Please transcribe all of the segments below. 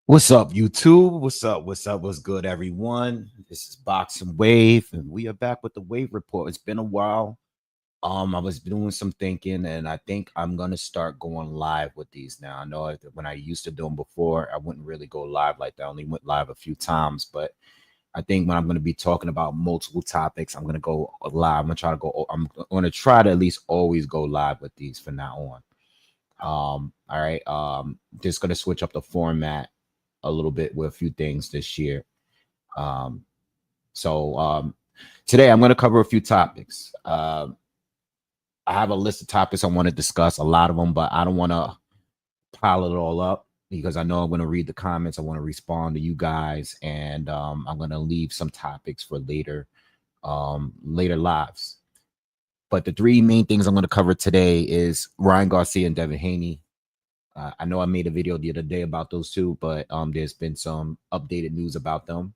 What's up, YouTube? What's up? What's up? What's good, everyone? This is Boxingwave, and we are back with the Wave Report. It's been a while. I was doing some thinking, and I think I'm gonna start going live with these now. I know that when I used to do them before, I wouldn't really go live like that. I only went live a few times, but I think when I'm gonna be talking about multiple topics, I'm gonna go live. I'm gonna try to go. I'm gonna try to at least always go live with these from now on. All right. Just gonna switch up the format a little bit with a few things this year. Um, so today I'm gonna cover a few topics. I have a list of topics I want to discuss, a lot of them, but I don't want to pile it all up because I know I'm going to read the comments. I want to respond to you guys, and I'm going to leave some topics for later lives. But the three main things I'm going to cover today is Ryan Garcia and Devin Haney. I know I made a video the other day about those two, but there's been some updated news about them.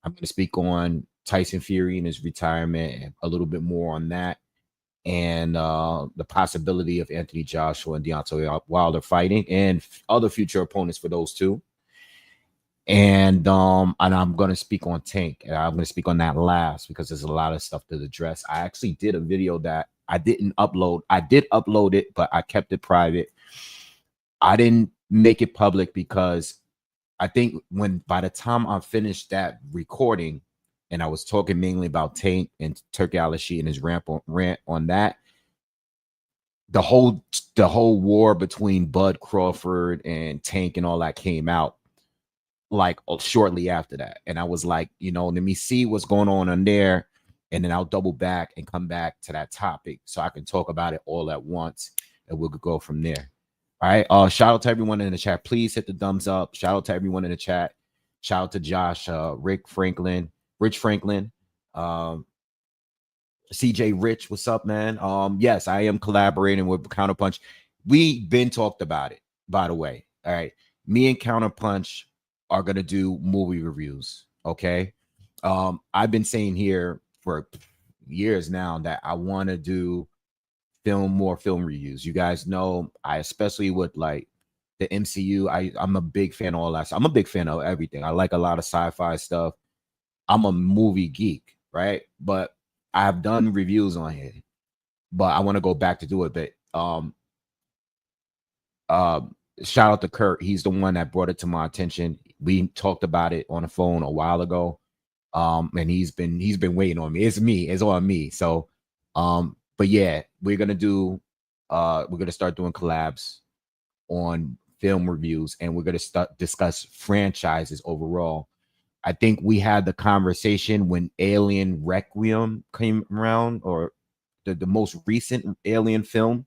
I'm going to speak on Tyson Fury and his retirement, and a little bit more on that, and the possibility of Anthony Joshua and Deontay Wilder fighting, and other future opponents for those two. And I'm going to speak on Tank, and I'm going to speak on that last because there's a lot of stuff to address. I actually did a video that I didn't upload. I did upload it, but I kept it private. I didn't make it public because I think by the time I finished that recording, and I was talking mainly about Tank and Turki Bud and his rant on that, the whole war between Bud Crawford and Tank and all that came out like shortly after that. And I was like, let me see what's going on in there, and then I'll double back and come back to that topic so I can talk about it all at once, and we'll go from there. All right. Shout out to everyone in the chat. Please hit the thumbs up. Shout out to everyone in the chat. Shout out to Josh, Rich Franklin, CJ Rich. What's up, man? Yes, I am collaborating with Counterpunch. We've been talked about it, by the way. All right. Me and Counterpunch are gonna do movie reviews. Okay. I've been saying here for years now that I want to do more film reviews. You guys know, I especially with like the MCU, I'm a big fan of all that. I'm a big fan of everything. I like a lot of sci-fi stuff. I'm a movie geek, right? But I've done reviews on here, but I want to go back to do it. But shout out to Kurt. He's the one that brought it to my attention. We talked about it on the phone a while ago. And he's been waiting on me. It's on me. So but yeah, we're gonna start doing collabs on film reviews, and we're gonna discuss franchises overall. I think we had the conversation when Alien Requiem came around, or the most recent Alien film.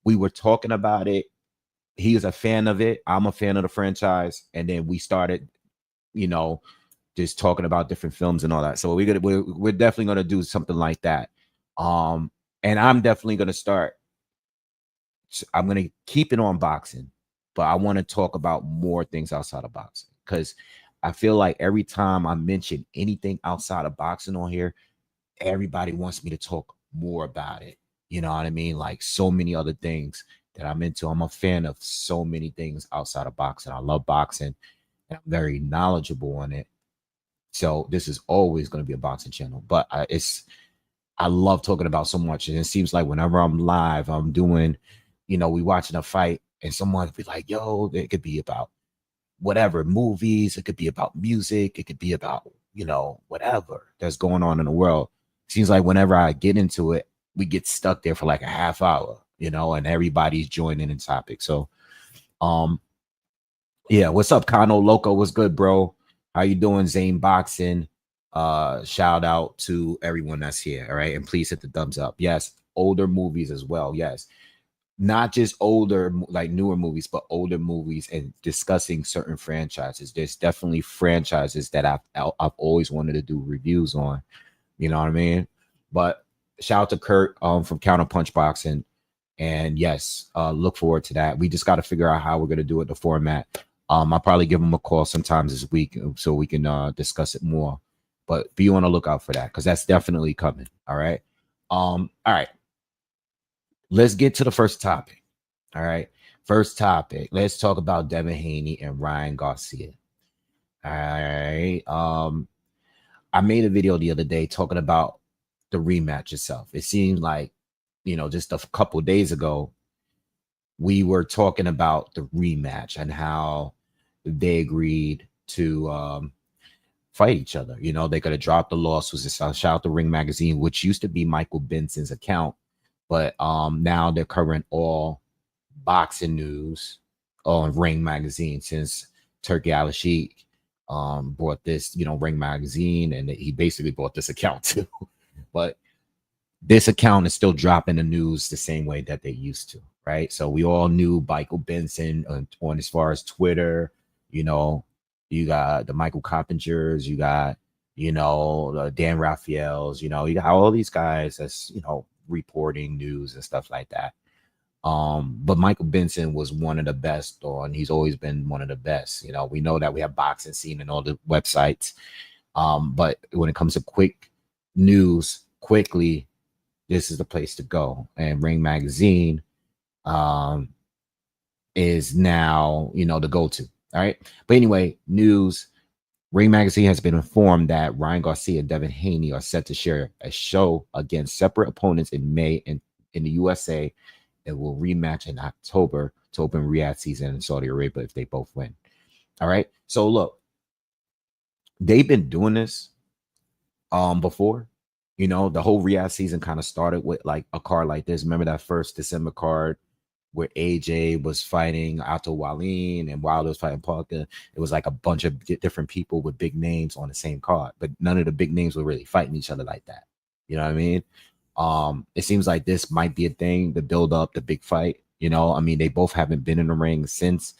We were talking about it. He is a fan of it. I'm a fan of the franchise, and then we started, just talking about different films and all that. So we're definitely gonna do something like that. And I'm definitely gonna start. I'm gonna keep it on boxing, but I want to talk about more things outside of boxing, because I feel like every time I mention anything outside of boxing on here, everybody wants me to talk more about it. You know what I mean? Like so many other things that I'm into. I'm a fan of so many things outside of boxing. I love boxing, and I'm very knowledgeable on it. So this is always going to be a boxing channel, but I love talking about so much. And it seems like whenever I'm live, I'm doing, we watching a fight, and someone be like, yo, it could be about whatever, movies, it could be about music, it could be about, whatever that's going on in the world. Seems like whenever I get into it, we get stuck there for like a half hour, and everybody's joining in topic. So yeah, what's up, Kano Loco? What's good, bro? How you doing, Zane Boxing? Shout out to everyone that's here. All right, and please hit the thumbs up. Yes, older movies as well. Yes, not just older, like newer movies, but older movies, and discussing certain franchises. There's definitely franchises that I've always wanted to do reviews on. You know what I mean? But shout out to Kurt from Counterpunch Boxing, and yes, look forward to that. We just got to figure out how we're gonna do it, the format. I'll probably give him a call sometimes this week so we can discuss it more. But be on the lookout for that, because that's definitely coming. All right. All right. Let's get to the first topic. All right. First topic. Let's talk about Devin Haney and Ryan Garcia. All right. I made a video the other day talking about the rematch itself. It seemed like, just a couple days ago, we were talking about the rematch and how they agreed to fight each other. They could have dropped the lawsuits. Shout out to Ring Magazine, which used to be Michael Benson's account, but now they're covering all boxing news on Ring Magazine since Turki brought this, Ring Magazine, and he basically bought this account too. But this account is still dropping the news the same way that they used to, right? So we all knew Michael Benson on as far as Twitter. You got the Michael Coppingers, you got the Dan Raphaels, you got all these guys that's reporting news and stuff like that. But Michael Benson was one of the best he's always been one of the best. We know that we have Boxing Scene and all the websites. But when it comes to quick news, quickly, this is the place to go. And Ring Magazine is now, the go-to. All right. But anyway, news. Ring Magazine has been informed that Ryan Garcia and Devin Haney are set to share a show against separate opponents in May in the USA. It will rematch in October to open Riyadh season in Saudi Arabia if they both win. All right. So look, they've been doing this before. The whole Riyadh season kind of started with like a card like this. Remember that first December card where AJ was fighting Otto Wallin and Wilder was fighting Parker? It was like a bunch of different people with big names on the same card, but none of the big names were really fighting each other like that. You know what I mean? It seems like this might be a thing to build up the big fight. They both haven't been in the ring since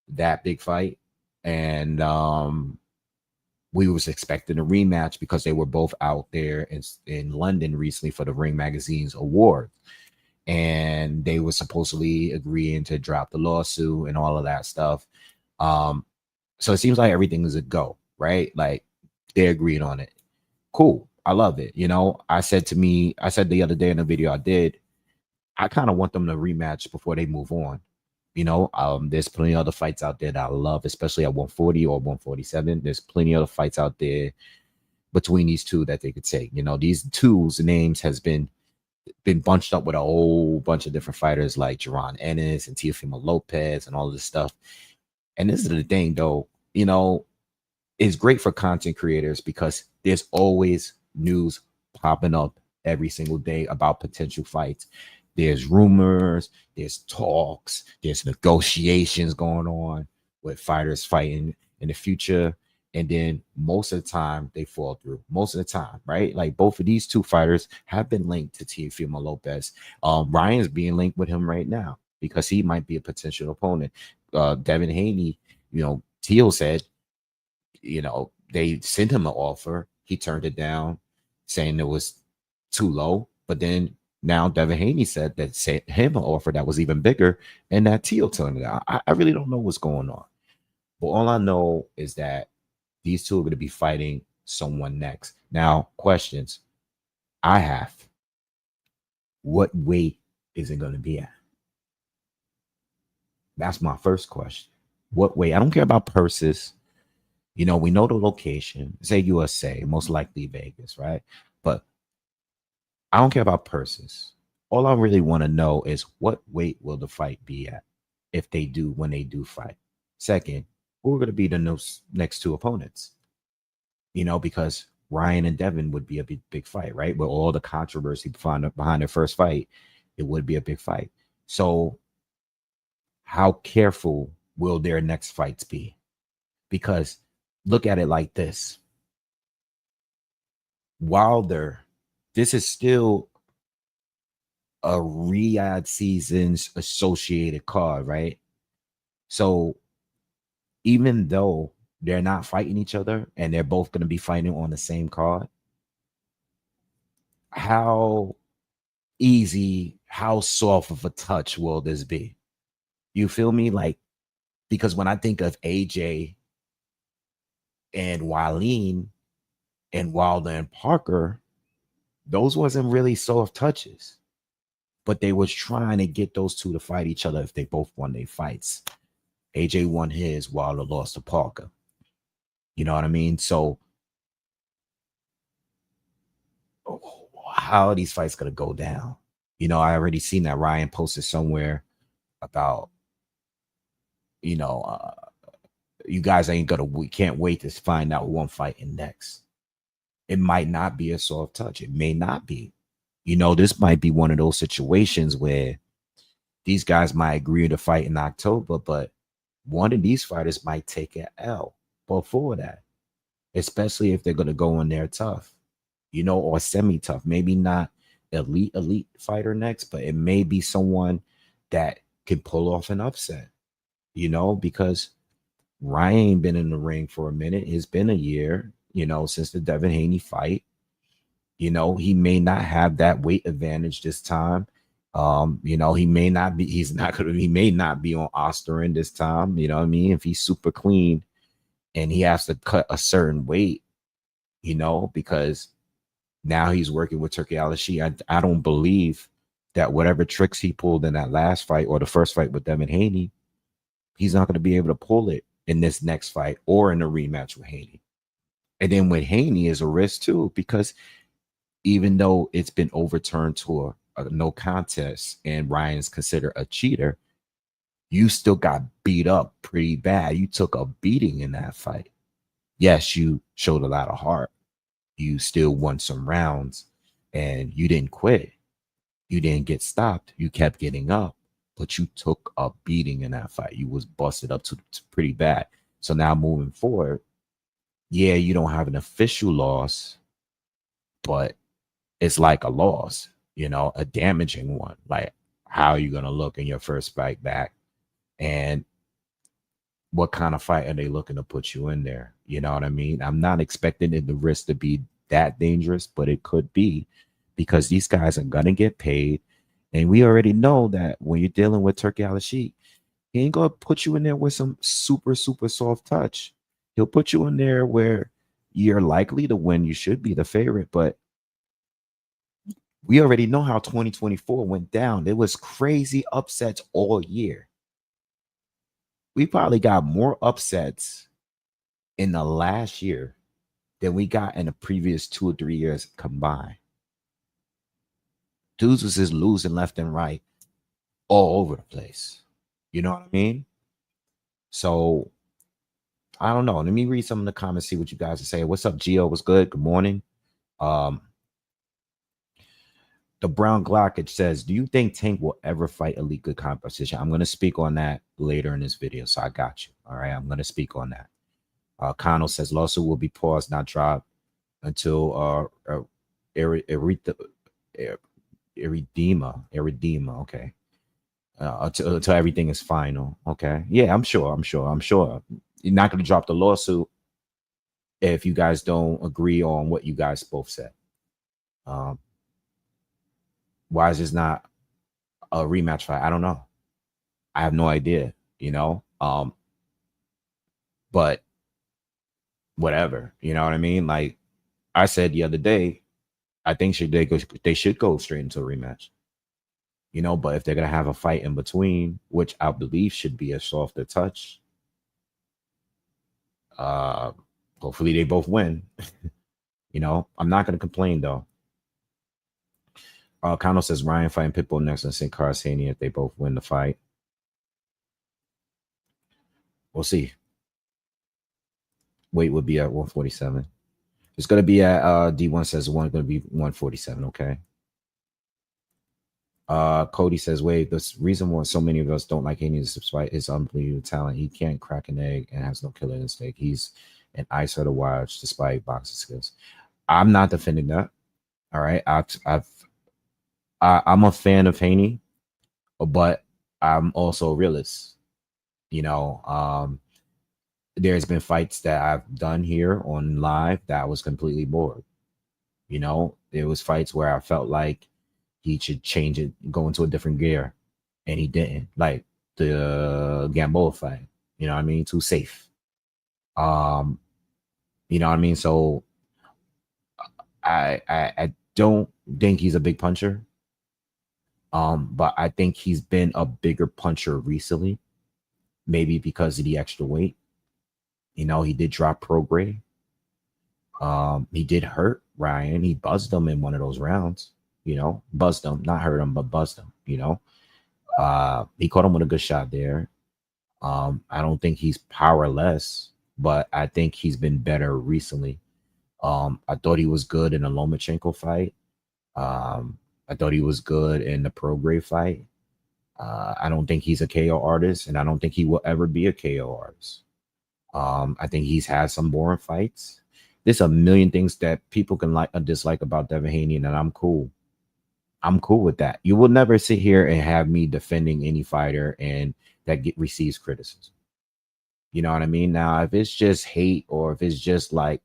that big fight. And we was expecting a rematch because they were both out there in London recently for the Ring Magazine's award. And they were supposedly agreeing to drop the lawsuit and all of that stuff. So it seems like everything is a go, right? Like they agreed on it. Cool. I love it. I said the other day in the video I did, I kind of want them to rematch before they move on. There's plenty of other fights out there that I love, especially at 140 or 147. There's plenty of other fights out there between these two that they could take. These two's names has been bunched up with a whole bunch of different fighters like Jaron Ennis and Teofimo Lopez and all of this stuff. And this is the thing, though, it's great for content creators because there's always news popping up every single day about potential fights. There's rumors, there's talks, there's negotiations going on with fighters fighting in the future. And then most of the time they fall through. Most of the time, right? Like both of these two fighters have been linked to Teofimo Lopez. Ryan's being linked with him right now because he might be a potential opponent. Devin Haney, Teal said, they sent him an offer. He turned it down, saying it was too low. But then now Devin Haney said that sent him an offer that was even bigger, and that Teal turned it down. I really don't know what's going on. But all I know is that these two are going to be fighting someone next. Now, questions I have. What weight is it going to be at? That's my first question. What weight? I don't care about purses. We know the location. Say USA, most likely Vegas, right? But I don't care about purses. All I really want to know is what weight will the fight be at when they do fight. Second, who are going to be the next two opponents? Because Ryan and Devin would be a big fight, right? With all the controversy behind their first fight, it would be a big fight. So how careful will their next fights be? Because look at it like this. Wilder, this is still a Riyadh season's associated card, right? So even though they're not fighting each other and they're both going to be fighting on the same card, how easy, how soft of a touch will this be? You feel me? Like, because when I think of AJ and Wallin and Wilder and Parker, those wasn't really soft touches. but they was trying to get those two to fight each other if they both won their fights. AJ won his, Wilder lost to Parker. You know what I mean? So how are these fights gonna go down? You know, I already seen that Ryan posted somewhere about, you know, you guys ain't gonna, we can't wait to find out one fighting next. It might not be a soft touch. It may not be. You know, this might be one of those situations where these guys might agree to fight in October, but one of these fighters might take an L before that, especially if they're going to go in there tough, you know, or semi tough. Maybe not elite fighter next, but it may be someone that can pull off an upset, you know, because Ryan ain't been in the ring for a minute. It's been a year, you know, since the Devin Haney fight. You know, he may not have that weight advantage this time. You know, he may not be, he may not be on Osterin this time. You know what I mean? If he's super clean and he has to cut a certain weight, you know, because now he's working with Turki Bud. I don't believe that whatever tricks he pulled in that last fight or the first fight with Devin Haney, he's not going to be able to pull it in this next fight or in a rematch with Haney. And then with Haney is a risk too, because even though it's been overturned to a no contest and Ryan's considered a cheater, you still got beat up pretty bad. You took a beating in that fight. Yes, you showed a lot of heart. You still won some rounds and you didn't quit. You didn't get stopped. You kept getting up, but you took a beating in that fight. You was busted up to pretty bad. So now moving forward, yeah, you don't have an official loss, but it's like a loss, you know, a damaging one. Like, how are you going to look in your first fight back? And what kind of fight are they looking to put you in there? You know what I mean? I'm not expecting the risk to be that dangerous, but it could be, because these guys are going to get paid. And we already know that when you're dealing with Turki Bud, he ain't going to put you in there with some super soft touch. He'll put you in there where you're likely to win. You should be the favorite, but we already know how 2024 went down. There was crazy upsets all year. We probably got more upsets in the last year than we got in the previous 2 or 3 years combined. Dudes was just losing left and right all over the place. You know what I mean? So I don't know. Let me read some of the comments, see what you guys are saying. What's up, Gio? What's good? Good morning. The Brown Glockage says, do you think Tank will ever fight elite good competition? I'm going to speak on that later in this video, so I got you. All right, I'm going to speak on that. Connell says, lawsuit will be paused, not dropped until Erythema. Okay. Until everything is final. Okay. Yeah, I'm sure. You're not going to drop the lawsuit if you guys don't agree on what you guys both said. Why is this not a rematch fight? I don't know. I have no idea, you know. But whatever, you know what I mean? Like I said the other day, I think they should go straight into a rematch. You know, but if they're gonna have a fight in between, which I believe should be a softer touch, hopefully they both win. You know, I'm not gonna complain though. Kano says Ryan fighting Pitbull next and St. Carlos Haney if they both win the fight. We'll see. Weight would be at 147. It's gonna be at D1 says one gonna be 147. Okay. Cody says, wait, the reason why so many of us don't like Haney despite his unbelievable talent, he can't crack an egg and has no killer instinct. He's an eyesore to watch despite boxing skills. I'm not defending that. All right. I'm a fan of Haney, but I'm also a realist. You know, there's been fights that I've done here on live that I was completely bored. You know, there was fights where I felt like he should change it, go into a different gear, and he didn't. Like the Gamboa fight, you know what I mean? Too safe. You know what I mean? So I don't think he's a big puncher. But I think he's been a bigger puncher recently, maybe because of the extra weight. He did drop Prograde. He did hurt Ryan. He buzzed him in one of those rounds. Buzzed him, not hurt him, but buzzed him. He caught him with a good shot there. I don't think he's powerless, but I think he's been better recently. I thought he was good in the Lomachenko fight. I thought he was good in the Prograde fight. I don't think he's a KO artist, and I don't think he will ever be a KO artist. I think he's had some boring fights. There's a million things that people can like or dislike about Devin Haney, and I'm cool. I'm cool with that. You will never sit here and have me defending any fighter and that receives criticism. You know what I mean? Now, if it's just hate or if it's just like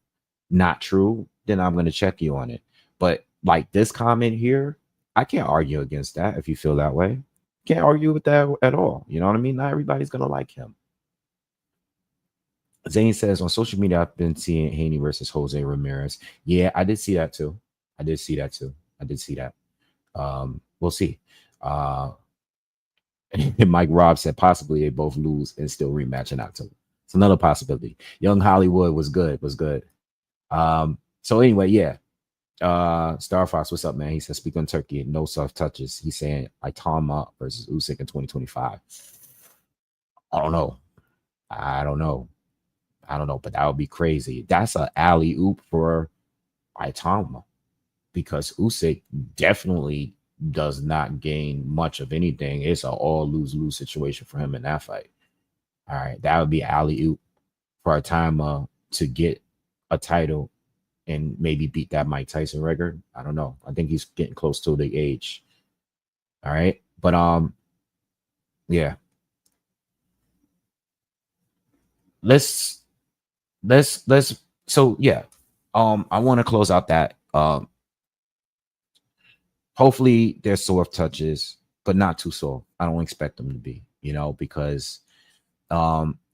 not true, then I'm going to check you on it. But like this comment here, I can't argue against that if you feel that way. Can't argue with that at all. You know what I mean? Not everybody's going to like him. Zane says on social media, I've been seeing Haney versus Jose Ramirez. Yeah, I did see that too. I did see that. We'll see. And Mike Robb said possibly they both lose and still rematch in October. It's another possibility. Young Hollywood was good. So anyway, yeah. Star Fox, what's up, man? He says, speak on Turkey, no soft touches. He's saying Itama versus Usyk in 2025. I don't know, but that would be crazy. That's an alley oop for Itama because Usyk definitely does not gain much of anything. It's an all lose situation for him in that fight. All right, that would be alley oop for Itama to get a title and maybe beat that Mike Tyson record. I don't know. I think he's getting close to the age. All right. But yeah. Let's so yeah. I want to close out that hopefully they're soft touches, but not too soft. I don't expect them to be, because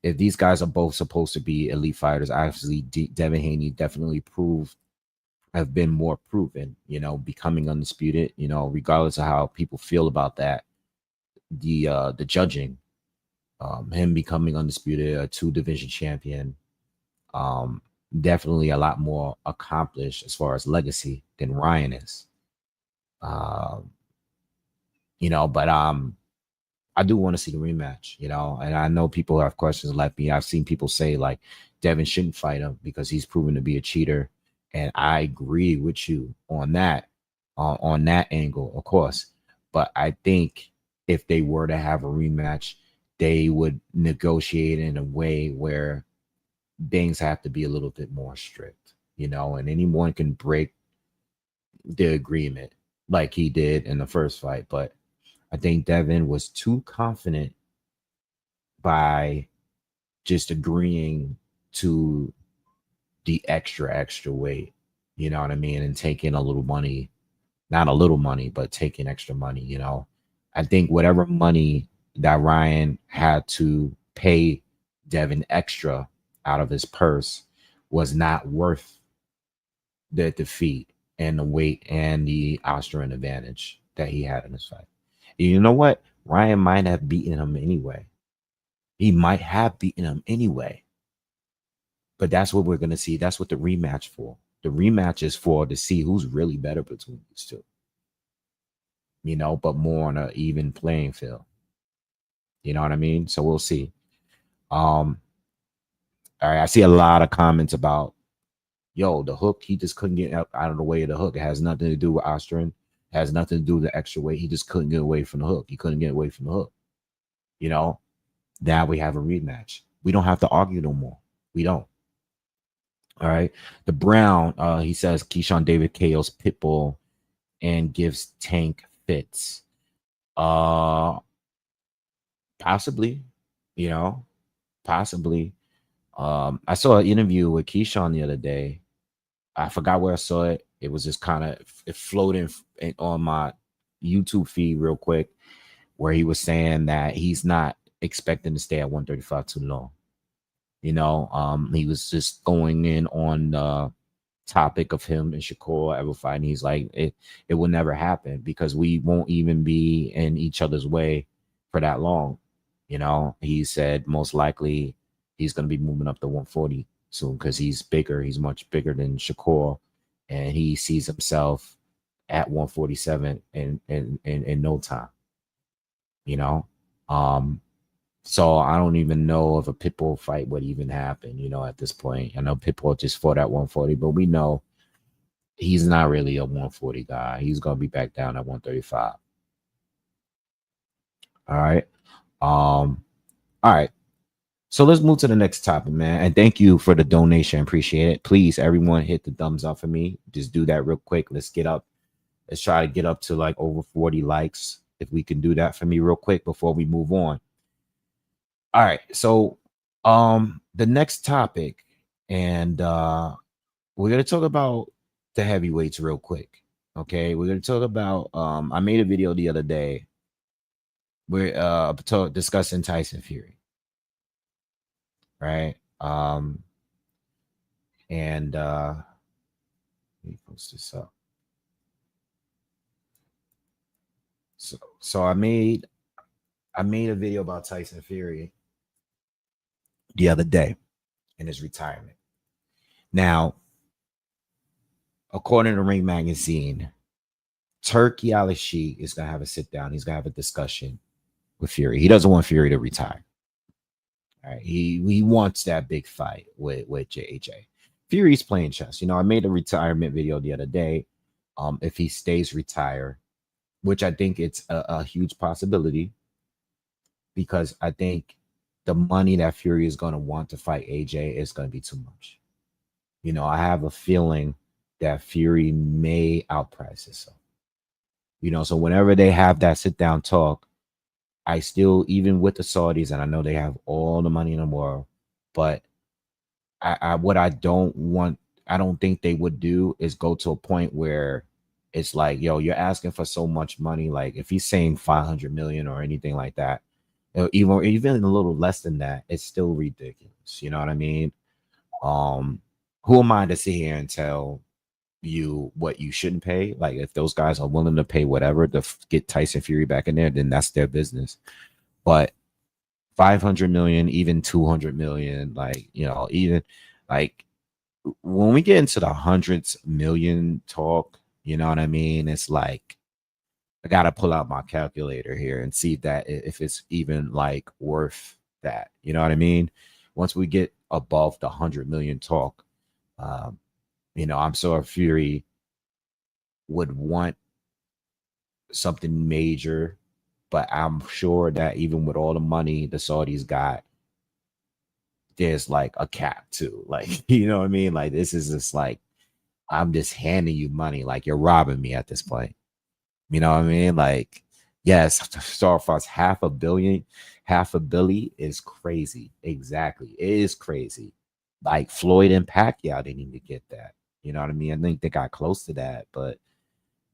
if these guys are both supposed to be elite fighters, obviously Devin Haney definitely have been more proven, becoming undisputed, regardless of how people feel about that. The judging, him becoming undisputed, a 2-division champion, definitely a lot more accomplished as far as legacy than Ryan is. But I do want to see the rematch, and I know people have questions like me. I've seen people say like Devin shouldn't fight him because he's proven to be a cheater. And I agree with you on that angle, of course. But I think if they were to have a rematch, they would negotiate in a way where things have to be a little bit more strict, and anyone can break the agreement like he did in the first fight. But I think Devin was too confident by just agreeing to the extra weight, you know what I mean? And taking a little money, not a little money, but taking extra money, I think whatever money that Ryan had to pay Devin extra out of his purse was not worth the defeat and the weight and the Austrian advantage that he had in this fight. You know what? Ryan might have beaten him anyway. He might have beaten him anyway. But that's what we're going to see. That's what the rematch for. The rematch is for to see who's really better between these two. But more on an even playing field. You know what I mean? So we'll see. All right. I see a lot of comments about, the hook. He just couldn't get out of the way of the hook. It has nothing to do with Austrian. It has nothing to do with the extra weight. He just couldn't get away from the hook. He couldn't get away from the hook. Now we have a rematch. We don't have to argue no more. We don't. All right. The Brown, he says Keyshawn David KO's Pitbull and gives Tank fits. Possibly, possibly. I saw an interview with Keyshawn the other day. I forgot where I saw it. It was just kind of it floating on my YouTube feed real quick, where he was saying that he's not expecting to stay at 135 too long. He was just going in on topic of him and Shakur ever fighting. He's like, it will never happen because we won't even be in each other's way for that long. You know, he said most likely he's going to be moving up to 140 soon because he's bigger. He's much bigger than Shakur, and he sees himself at 147 in no time. You know, um, so I don't even know if a Pitbull fight would even happen. You know, at this point, I know Pitbull just fought at 140, but we know he's not really a 140 guy. He's gonna be back down at 135. All right. All right. So let's move to the next topic, man. And thank you for the donation. Appreciate it. Please, everyone, hit the thumbs up for me. Just do that real quick. Let's get up. Let's try to get up to like over 40 likes. If we can do that for me real quick before we move on. All right. So the next topic, and we're gonna talk about the heavyweights real quick. Okay. We're gonna talk about I made a video the other day. We're discussing Tyson Fury. Right. And let me post this up. So I made a video about Tyson Fury the other day in his retirement. Now, according to Ring Magazine, Turki Bud is gonna have a sit down. He's gonna have a discussion with Fury. He doesn't want Fury to retire. All right, he wants that big fight with JJ. Fury's playing chess. You know, I made a retirement video the other day. If he stays retired, which I think it's a huge possibility, because I think the money that Fury is going to want to fight AJ is going to be too much. You know, I have a feeling that Fury may outprice himself. You know, so whenever they have that sit down talk, I still, even with the Saudis, and I know they have all the money in the world, but what I don't want, I don't think they would do is go to a point where it's like, yo, you're asking for so much money. Like if he's saying 500 million or anything like that, even a little less than that, it's still ridiculous. You know what I mean? Who am I to sit here and tell you what you shouldn't pay? Like if those guys are willing to pay whatever to get Tyson Fury back in there, then that's their business. But 500 million, even 200 million, like, you know, even like when we get into the hundreds million talk, you know what I mean? It's like I gotta pull out my calculator here and see that if it's even like worth that. You know what I mean? Once we get above the 100 million talk, you know, I'm sure Fury would want something major, but I'm sure that even with all the money the Saudis got, there's like a cap too. Like, you know what I mean? Like this is just like, I'm just handing you money, like you're robbing me at this point. You know what I mean? Like, yes, Starfox half a billion is crazy. Exactly. It is crazy. Like Floyd and Pacquiao didn't even get that. You know what I mean? I think they got close to that, but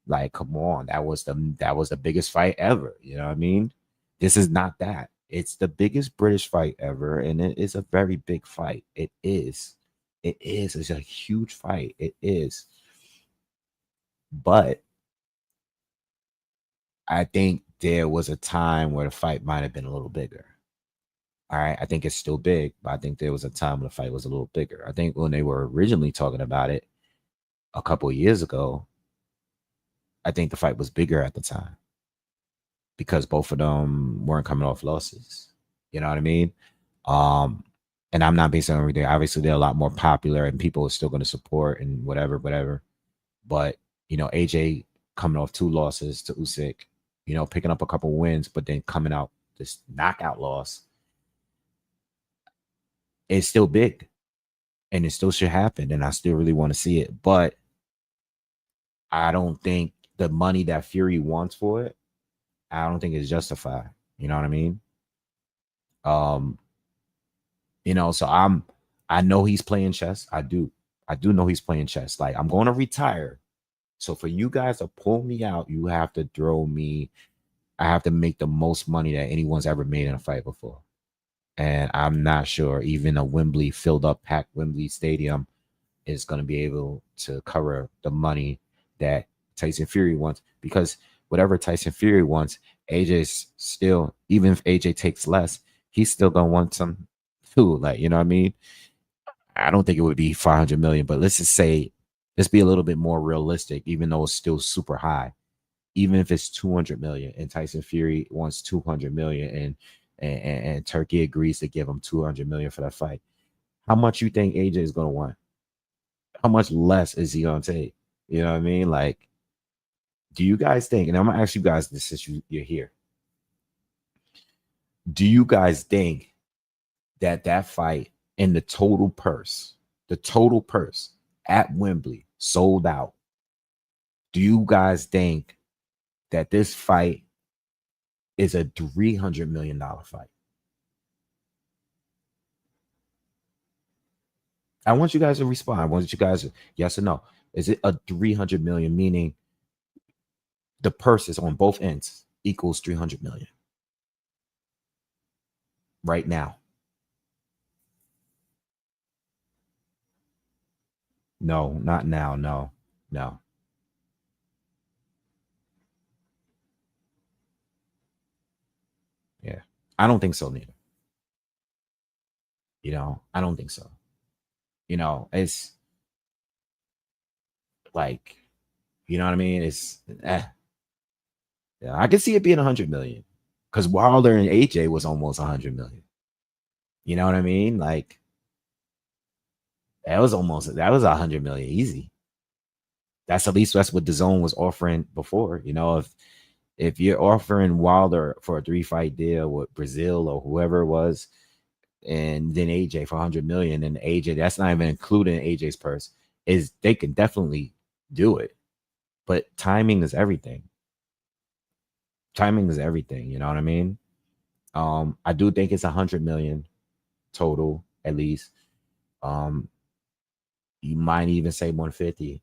like, come on, that was the biggest fight ever. You know what I mean? This is not that. It's the biggest British fight ever, and it is a very big fight. It is. It is. It's a huge fight. It is. But I think there was a time where the fight might have been a little bigger. All right. I think it's still big, but I think there was a time when the fight was a little bigger. I think when they were originally talking about it a couple of years ago, I think the fight was bigger at the time because both of them weren't coming off losses. You know what I mean? And I'm not basing on everything. Obviously, they're a lot more popular and people are still going to support and whatever. But, you know, AJ coming off 2 losses to Usyk, you know, picking up a couple wins, but then coming out this knockout loss, it's still big and it still should happen. And I still really want to see it. But I don't think the money that Fury wants for it, I don't think it's justified. You know what I mean? You know, so I know he's playing chess. I do know he's playing chess. Like, I'm going to retire. So for you guys to pull me out, you have to throw me. I have to make the most money that anyone's ever made in a fight before. And I'm not sure even a Wembley filled up, packed Wembley Stadium is going to be able to cover the money that Tyson Fury wants, because whatever Tyson Fury wants, AJ's still, even if AJ takes less, he's still going to want some too. Like, you know what I mean? I don't think it would be 500 million, but let's just say, let's be a little bit more realistic, even though it's still super high. Even if it's 200 million and Tyson Fury wants 200 million, and Turkey agrees to give him 200 million for that fight, how much you think AJ is going to want? How much less is he going to take? You know what I mean? Like, do you guys think, and I'm going to ask you guys this since you're here, do you guys think that that fight in the total purse at Wembley sold out? Do you guys think that this fight is a $300 million fight? I want you guys to respond. I want you guys to, yes or no. Is it a 300 million, meaning the purses on both ends equals 300 million right now? No, not now. No, no. Yeah. I don't think so neither. I don't think so. It's like, you know what I mean? It's yeah, I can see it being 100 million, because Wilder and AJ was almost 100 million. You know what I mean? Like, that was 100 million easy. That's, at least that's what the zone was offering before. If you're offering Wilder for a 3-fight deal with Brazil or whoever it was, and then AJ for 100 million, and AJ, that's not even including AJ's purse, is they can definitely do it. But timing is everything. Timing is everything. You know what I mean? I do think it's 100 million total, at least. Um, you might even say 150.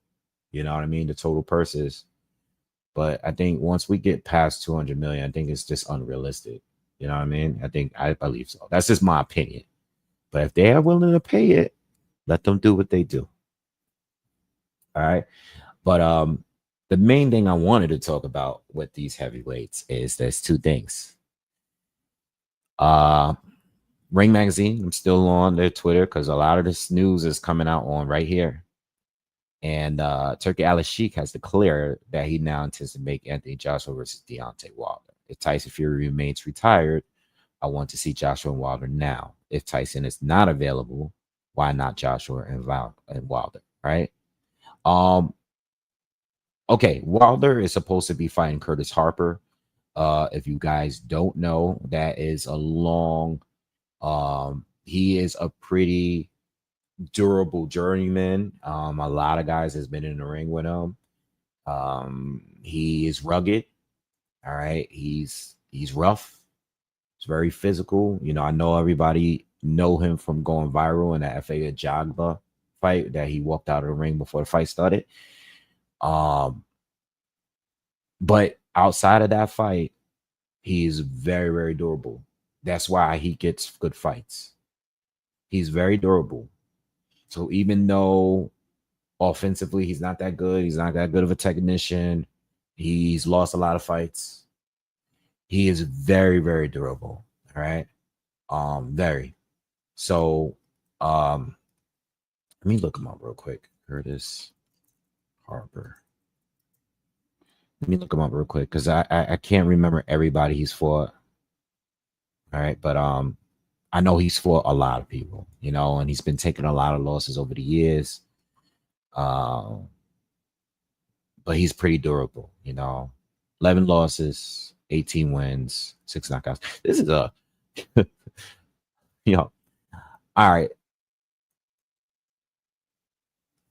You know what I mean? The total purses. But I think once we get past 200 million, I think it's just unrealistic. You know what I mean? I believe so. That's just my opinion. But if they are willing to pay it, let them do what they do. All right. But the main thing I wanted to talk about with these heavyweights is there's two things. Ring Magazine, I'm still on their Twitter because a lot of this news is coming out on right here. And Turki Al-Sheikh has declared that he now intends to make Anthony Joshua versus Deontay Wilder. If Tyson Fury remains retired, I want to see Joshua and Wilder now. If Tyson is not available, why not Joshua and Wilder, right? Okay, Wilder is supposed to be fighting Curtis Harper. If you guys don't know, that is a long, he is a pretty durable journeyman. A lot of guys has been in the ring with him. He is rugged. All right, he's rough. He's very physical. I know everybody know him from going viral in the FA Jagba fight that he walked out of the ring before the fight started. But outside of that fight, he's very, very durable. That's why he gets good fights. He's very durable. So even though offensively he's not that good, he's not that good of a technician, he's lost a lot of fights, he is very, very durable. All right. Very. So let me look him up real quick. Curtis Harper. Let me look him up real quick because I can't remember everybody he's fought. All right, but I know he's fought a lot of people, and he's been taking a lot of losses over the years. But he's pretty durable, 11 losses, 18 wins, 6 knockouts. This is a all right.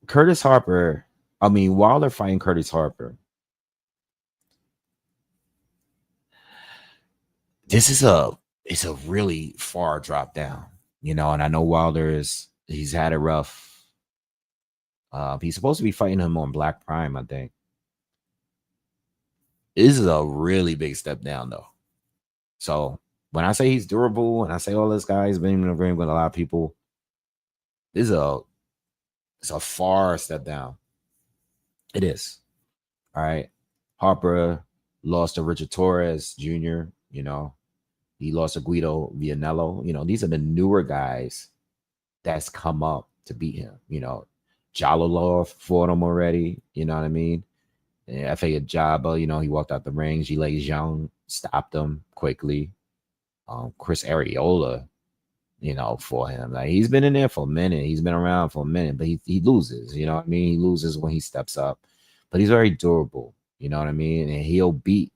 Curtis Harper, while they're fighting Curtis Harper, it's a really far drop down, and I know he's had it rough. He's supposed to be fighting him on Black Prime, I think. This is a really big step down, though. So when I say he's durable and I say all this guy's been in the ring with a lot of people, this is It's a far step down. It is. All right. Harper lost to Richard Torres Jr., he lost to Guido Vianello. These are the newer guys that's come up to beat him. Jalalov fought him already. You know what I mean? And F.A. Ajaba, he walked out the ring. Gilles Jean stopped him quickly. Chris Areola, for him. Like, he's been in there for a minute. He's been around for a minute, but he loses. You know what I mean? He loses when he steps up, but he's very durable. You know what I mean? And he'll beat,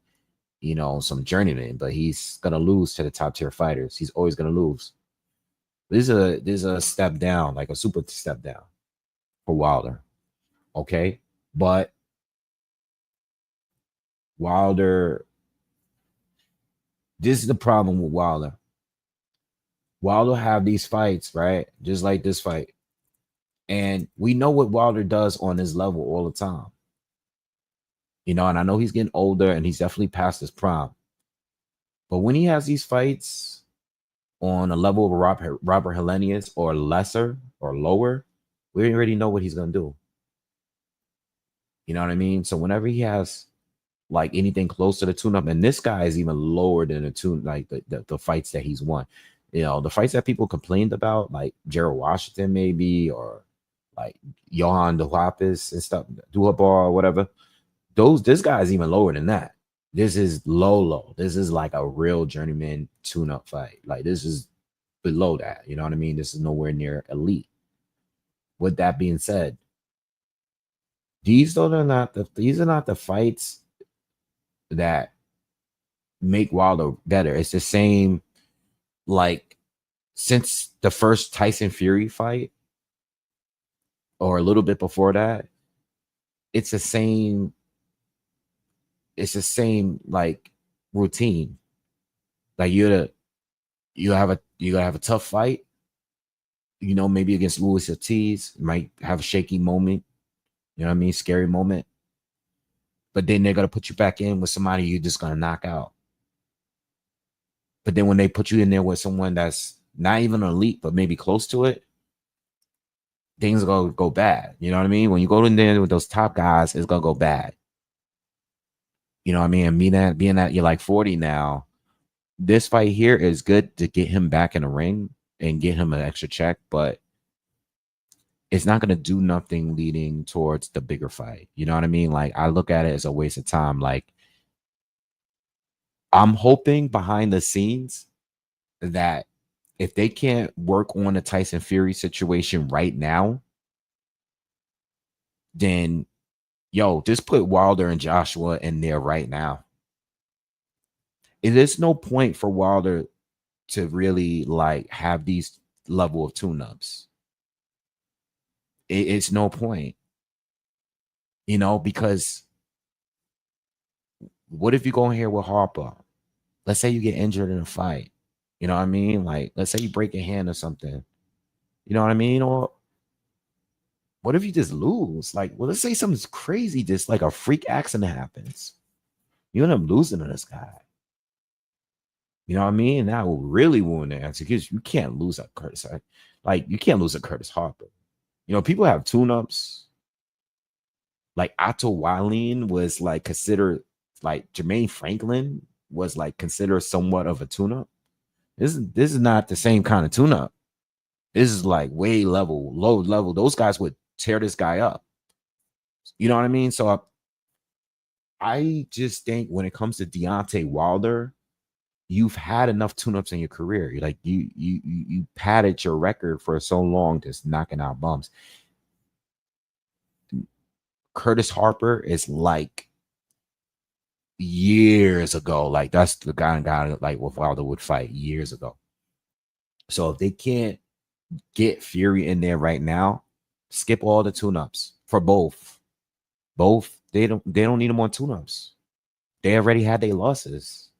some journeyman, but he's gonna lose to the top tier fighters. He's always gonna lose. This is a step down, like a super step down for Wilder. Okay, but Wilder, this is the problem with Wilder. Wilder have these fights, right? Just like this fight. And we know what Wilder does on his level all the time. And I know he's getting older and he's definitely past his prime. But when he has these fights on a level of Robert Helenius or lesser or lower, we already know what he's going to do. You know what I mean? So whenever he has like anything close to the tune-up, and this guy is even lower than the tune, like the fights that he's won. The fights that people complained about, like Gerald Washington maybe, or like Johan Duhapis and stuff, Duhapar or whatever. This guy is even lower than that. This is low. This is like a real journeyman tune-up fight. Like, this is below that. You know what I mean? This is nowhere near elite. With that being said, these are not the fights that make Wilder better. It's the same, like, since the first Tyson Fury fight, or a little bit before that, it's the same like routine. Like, you gotta have a tough fight, maybe against Luis Ortiz. Might have a shaky moment, you know what I mean, scary moment, but then they're gonna put you back in with somebody you're just gonna knock out. But then when they put you in there with someone that's not even elite but maybe close to it, things are gonna go bad. You know what I mean? When you go in there with those top guys, it's gonna go bad. You know what I mean? And being that you're like 40 now, this fight here is good to get him back in the ring and get him an extra check, but it's not going to do nothing leading towards the bigger fight. You know what I mean? Like, I look at it as a waste of time. Like, I'm hoping behind the scenes that if they can't work on the Tyson Fury situation right now, then just put Wilder and Joshua in there right now. There's no point for Wilder to really like have these level of tune-ups. It's no point, because what if you go in here with Harper? Let's say you get injured in a fight. You know what I mean? Like, let's say you break your hand or something. You know what I mean? Or what if you just lose? Like, well, let's say something's crazy, just like a freak accident happens. You end up losing to this guy. You know what I mean? And that will really ruin the answer, because you can't lose at Curtis. Like, you can't lose at Curtis Harper. People have tune-ups. Like, Otto Wallin was like considered, like Jermaine Franklin was like considered somewhat of a tune-up. This is not the same kind of tune-up. This is like way low level. Those guys would tear this guy up. You know what I mean? So I just think when it comes to Deontay Wilder, you've had enough tune-ups in your career. You're like, you padded your record for so long, just knocking out bums. Curtis Harper is like years ago. Like, that's the guy like with Wilder would fight years ago. So if they can't get Fury in there right now, skip all the tune-ups for both. They don't need them on tune-ups. They already had their losses.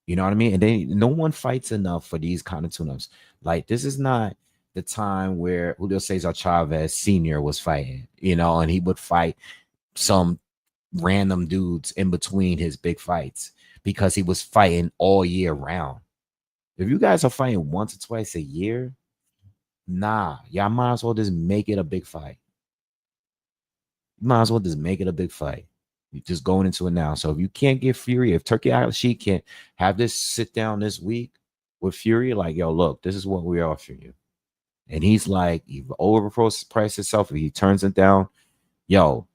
You know what I mean? And no one fights enough for these kind of tune-ups. Like, this is not the time where Julio Cesar Chavez Sr. was fighting, and he would fight some random dudes in between his big fights because he was fighting all year round. If you guys are fighting once or twice a year, Nah, y'all might as well just make it a big fight. You might as well just make it a big fight. You just going into it now. So if you can't get Fury, if Turkey She can't have this sit down this week with Fury, like, yo, look, this is what we're offering you. And he's like, he overpriced himself. If he turns it down, yo,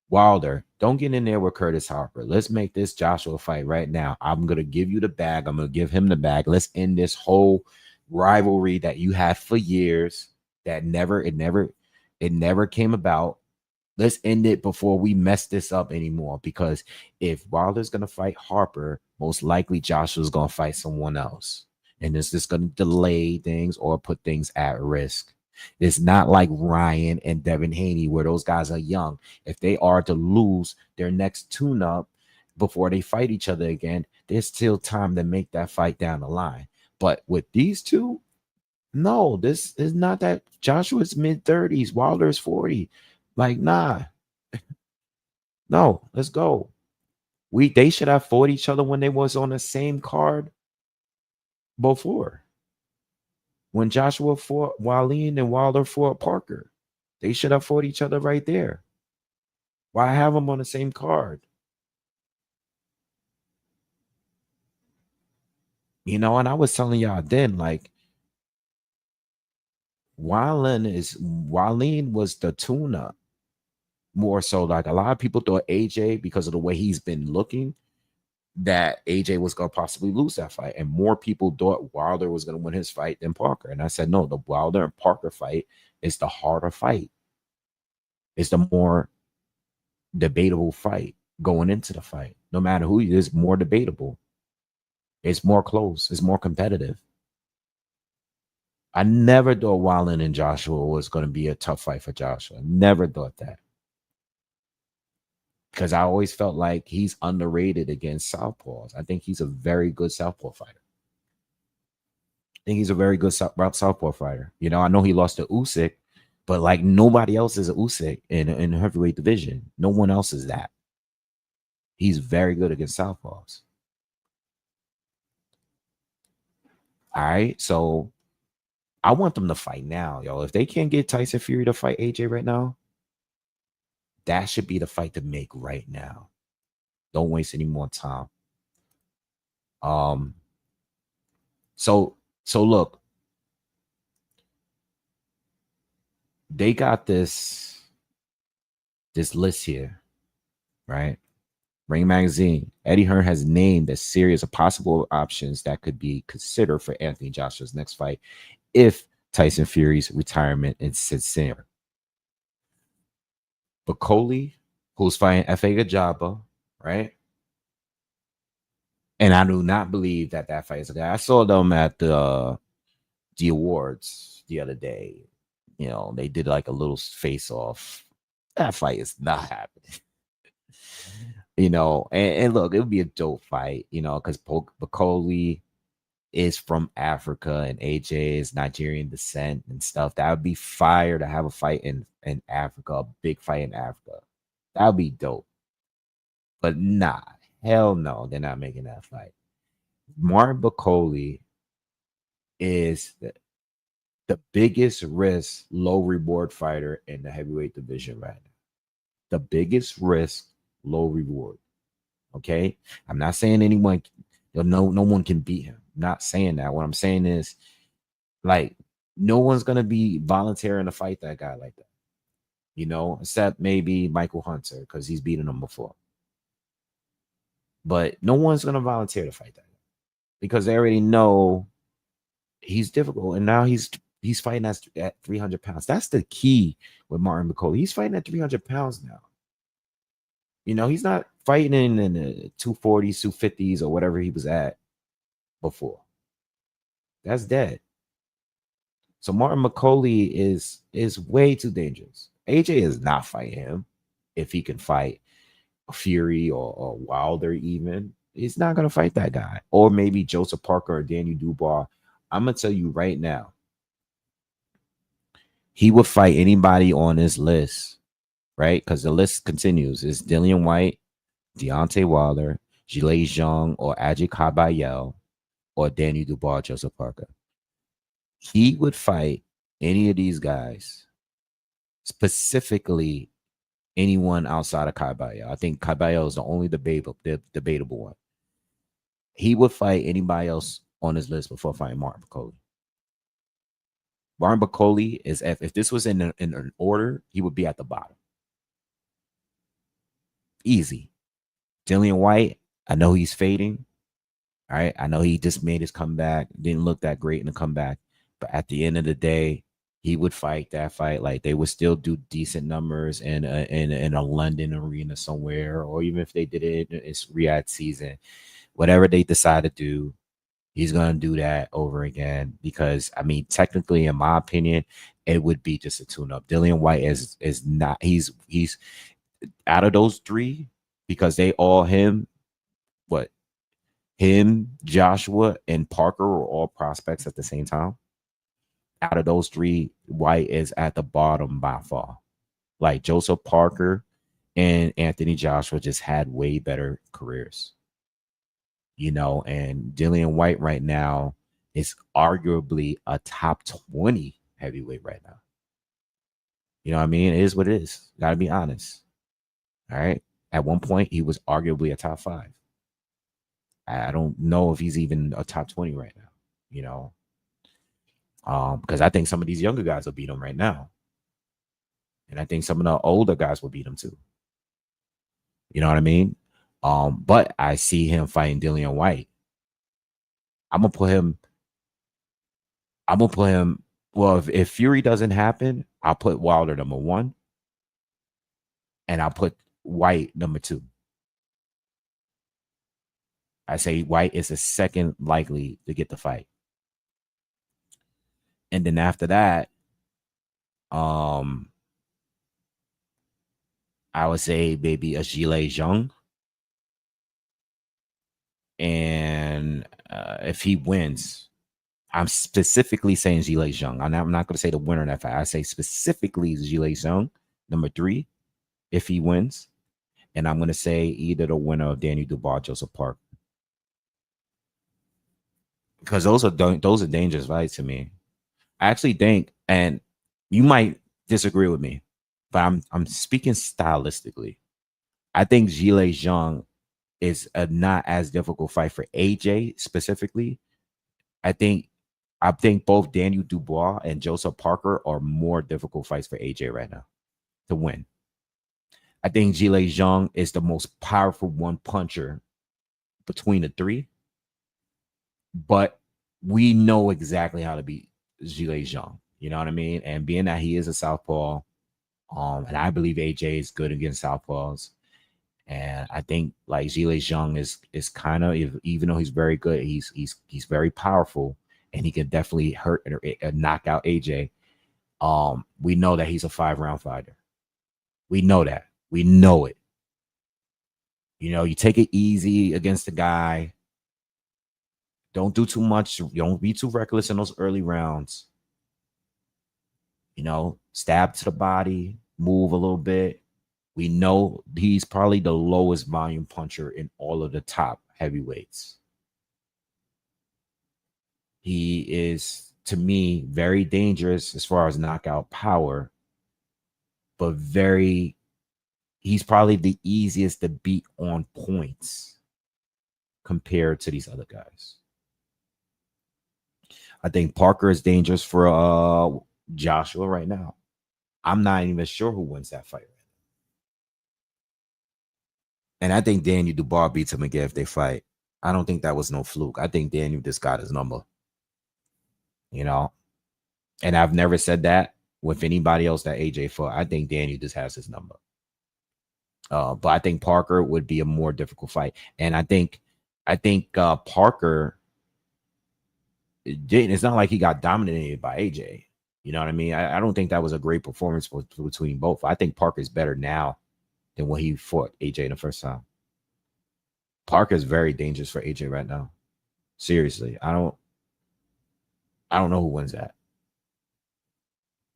Wilder, don't get in there with Curtis Harper. Let's make this Joshua fight right now. I'm gonna give you the bag. I'm gonna give him the bag. Let's end this whole rivalry that you had for years. That never came about. Let's end it before we mess this up anymore. Because if Wilder's gonna fight Harper, most likely Joshua's gonna fight someone else, and it's just gonna delay things or put things at risk. It's not like Ryan and Devin Haney, where those guys are young. If they are to lose their next tune-up before they fight each other again, there's still time to make that fight down the line. But with these two, no, this is not that. Joshua's mid-30s, Wilder's 40. Like, nah, no, let's go. They should have fought each other when they was on the same card before. When Joshua fought Wallin and Wilder fought Parker, they should have fought each other right there. Why have them on the same card? You know, and I was telling y'all then, like, Wallin was the tune-up. More so, like, a lot of people thought AJ, because of the way he's been looking, that AJ was going to possibly lose that fight. And more people thought Wilder was going to win his fight than Parker. And I said, no, the Wilder and Parker fight is the harder fight. It's the more debatable fight going into the fight. No matter who it is, more debatable. It's more close. It's more competitive. I never thought Wilder and Joshua was going to be a tough fight for Joshua. Never thought that. Because I always felt like he's underrated against southpaws. I think he's a very good southpaw fighter. I think he's a very good southpaw fighter. You know, I know he lost to Usyk, but like nobody else is a Usyk in the heavyweight division. No one else is that. He's very good against southpaws. All right, so I want them to fight now, yo. If they can't get Tyson Fury to fight AJ right now, that should be the fight to make right now. Don't waste any more time. So look, they got this list here, right? Ring Magazine. Eddie Hearn has named a series of possible options that could be considered for Anthony Joshua's next fight if Tyson Fury's retirement is sincere. Bacoli, who's fighting Efe Gajaba, right? And I do not believe that fight is a guy. I saw them at the awards the other day. You know, they did like a little face-off. That fight is not happening. You know, and look, it would be a dope fight, you know, because Bacoli is from Africa and AJ is Nigerian descent and stuff. That would be fire to have a fight in Africa, a big fight in Africa. That would be dope. But nah, hell no, they're not making that fight. Martin Bacoli is the biggest risk, low reward fighter in the heavyweight division right now. The biggest risk, low reward. Okay, I'm not saying anyone, no one can beat him. I'm not saying that. What I'm saying is, like, no one's gonna be volunteering to fight that guy like that. You know, except maybe Michael Hunter because he's beaten him before. But no one's gonna volunteer to fight that guy because they already know he's difficult, and now he's fighting at 300 pounds. That's the key with Martin Bacoli. He's fighting at 300 pounds now. You know, he's not fighting in the 240s, 250s, or whatever he was at before. That's dead. So Martin Bacoli is way too dangerous. AJ is not fighting him if he can fight Fury or Wilder even. He's not going to fight that guy. Or maybe Joseph Parker or Daniel Dubois. I'm going to tell you right now, he would fight anybody on this list, right? Because the list continues. It's Dillian White, Deontay Wilder, Zhilei Zhang, or Ajay Kabayel, or Daniel Dubois, Joseph Parker. He would fight any of these guys, specifically anyone outside of Caballo. I think Caballo is the only debatable one. He would fight anybody else on his list before fighting Martin Bakole. Martin Bakole is, if this was in an order, he would be at the bottom. Easy. Dillian White, I know he's fading. All right. I know he just made his comeback. Didn't look that great in the comeback. But at the end of the day, he would fight that fight. Like, they would still do decent numbers in a London arena somewhere, or even if they did it in its Riyadh season, whatever they decide to do, he's going to do that over again. Because, I mean, technically, in my opinion, it would be just a tune-up. Dillian White is not, he's out of those three, because they all him, Joshua, and Parker were all prospects at the same time. Out of those three, White is at the bottom by far. Like, Joseph Parker and Anthony Joshua just had way better careers. And Dillian White right now is arguably a top 20 heavyweight right now. You know what I mean? It is what it is. Got to be honest. All right. At one point, he was arguably a top 5. I don't know if he's even a top 20 right now, because I think some of these younger guys will beat him right now. And I think some of the older guys will beat him too. You know what I mean? But I see him fighting Dillian White. I'm gonna put him. Well, if Fury doesn't happen, I'll put Wilder number 1, and I'll put White number 2. I say White is the second likely to get the fight. And then after that, I would say maybe a Zhilei Zhang. And if he wins, I'm specifically saying Zhilei Zhang. I'm not going to say the winner of that fight. I say specifically Zhilei Zhang, number 3, if he wins. And I'm going to say either the winner of Daniel Dubois, Joseph Parker. Because those are dangerous fights to me. I actually think, and you might disagree with me, but I'm speaking stylistically. I think Zhilei Zhang is a not as difficult fight for AJ specifically. I think both Daniel Dubois and Joseph Parker are more difficult fights for AJ right now to win. I think Zhilei Zhang is the most powerful one puncher between the three, but we know exactly how to beat Zhilei Zhang. You know what I mean? And being that he is a southpaw, and I believe AJ is good against southpaws, and I think like Zhilei Zhang is kind of, even though he's very good, he's very powerful, and he can definitely hurt and knock out AJ. We know that he's a 5-round fighter. We know that. We know it. You take it easy against the guy. Don't do too much. Don't be too reckless in those early rounds. Stab to the body, move a little bit. We know he's probably the lowest volume puncher in all of the top heavyweights. He is, to me, very dangerous as far as knockout power, but he's probably the easiest to beat on points compared to these other guys. I think Parker is dangerous for Joshua right now. I'm not even sure who wins that fight. And I think Daniel Dubois beats him again if they fight. I don't think that was no fluke. I think Daniel just got his number. And I've never said that with anybody else that AJ fought. I think Daniel just has his number. But I think Parker would be a more difficult fight. And I think Parker, it's not like he got dominated by AJ. You know what I mean? I don't think that was a great performance between both. I think Parker's better now than when he fought AJ the first time. Parker's very dangerous for AJ right now. Seriously. I don't know who wins that.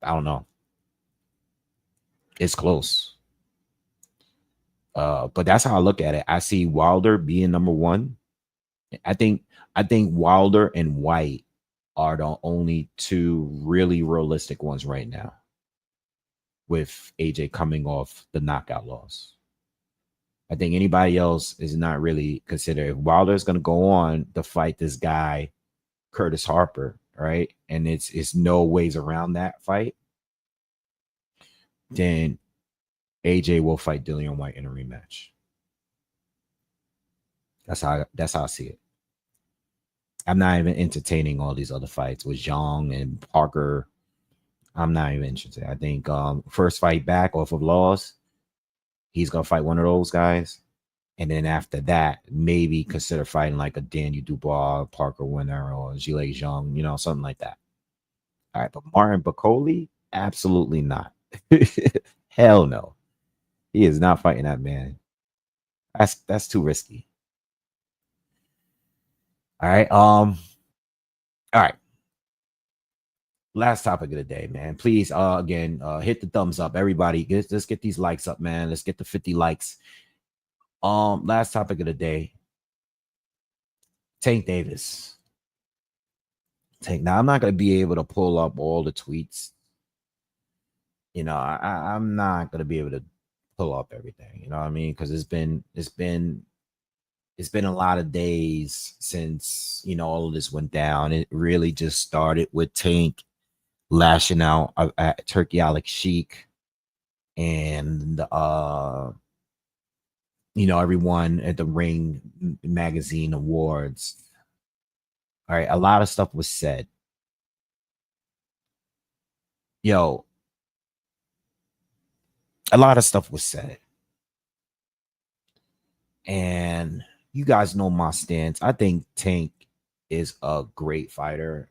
I don't know. It's close. But that's how I look at it. I see Wilder being number 1. I think Wilder and White are the only two really realistic ones right now, with AJ coming off the knockout loss. I think anybody else is not really considered. If Wilder's going to go on to fight this guy, Curtis Harper, right? And it's no ways around that fight, then AJ will fight Dillian White in a rematch. That's how I see it. I'm not even entertaining all these other fights with Zhang and Parker. I'm not even interested. I think first fight back off of loss, he's gonna fight one of those guys. And then after that, maybe consider fighting like a Daniel Dubois, Parker winner, or Zhilei Zhang, something like that. All right, but Martin Bakoli, absolutely not. Hell no. He is not fighting that man. That's too risky. All right. All right. Last topic of the day, man. Please, again, hit the thumbs up. Everybody, let's get these likes up, man. Let's get the 50 likes. Last topic of the day. Tank Davis. Now, I'm not gonna be able to pull up all the tweets. I'm not gonna be able to pull up everything. You know what I mean? Because it's been a lot of days since all of this went down. It really just started with Tank lashing out at Turki Alex Sheik and everyone at the Ring Magazine Awards. All right, a lot of stuff was said. A lot of stuff was said. And you guys know my stance. I think Tank is a great fighter.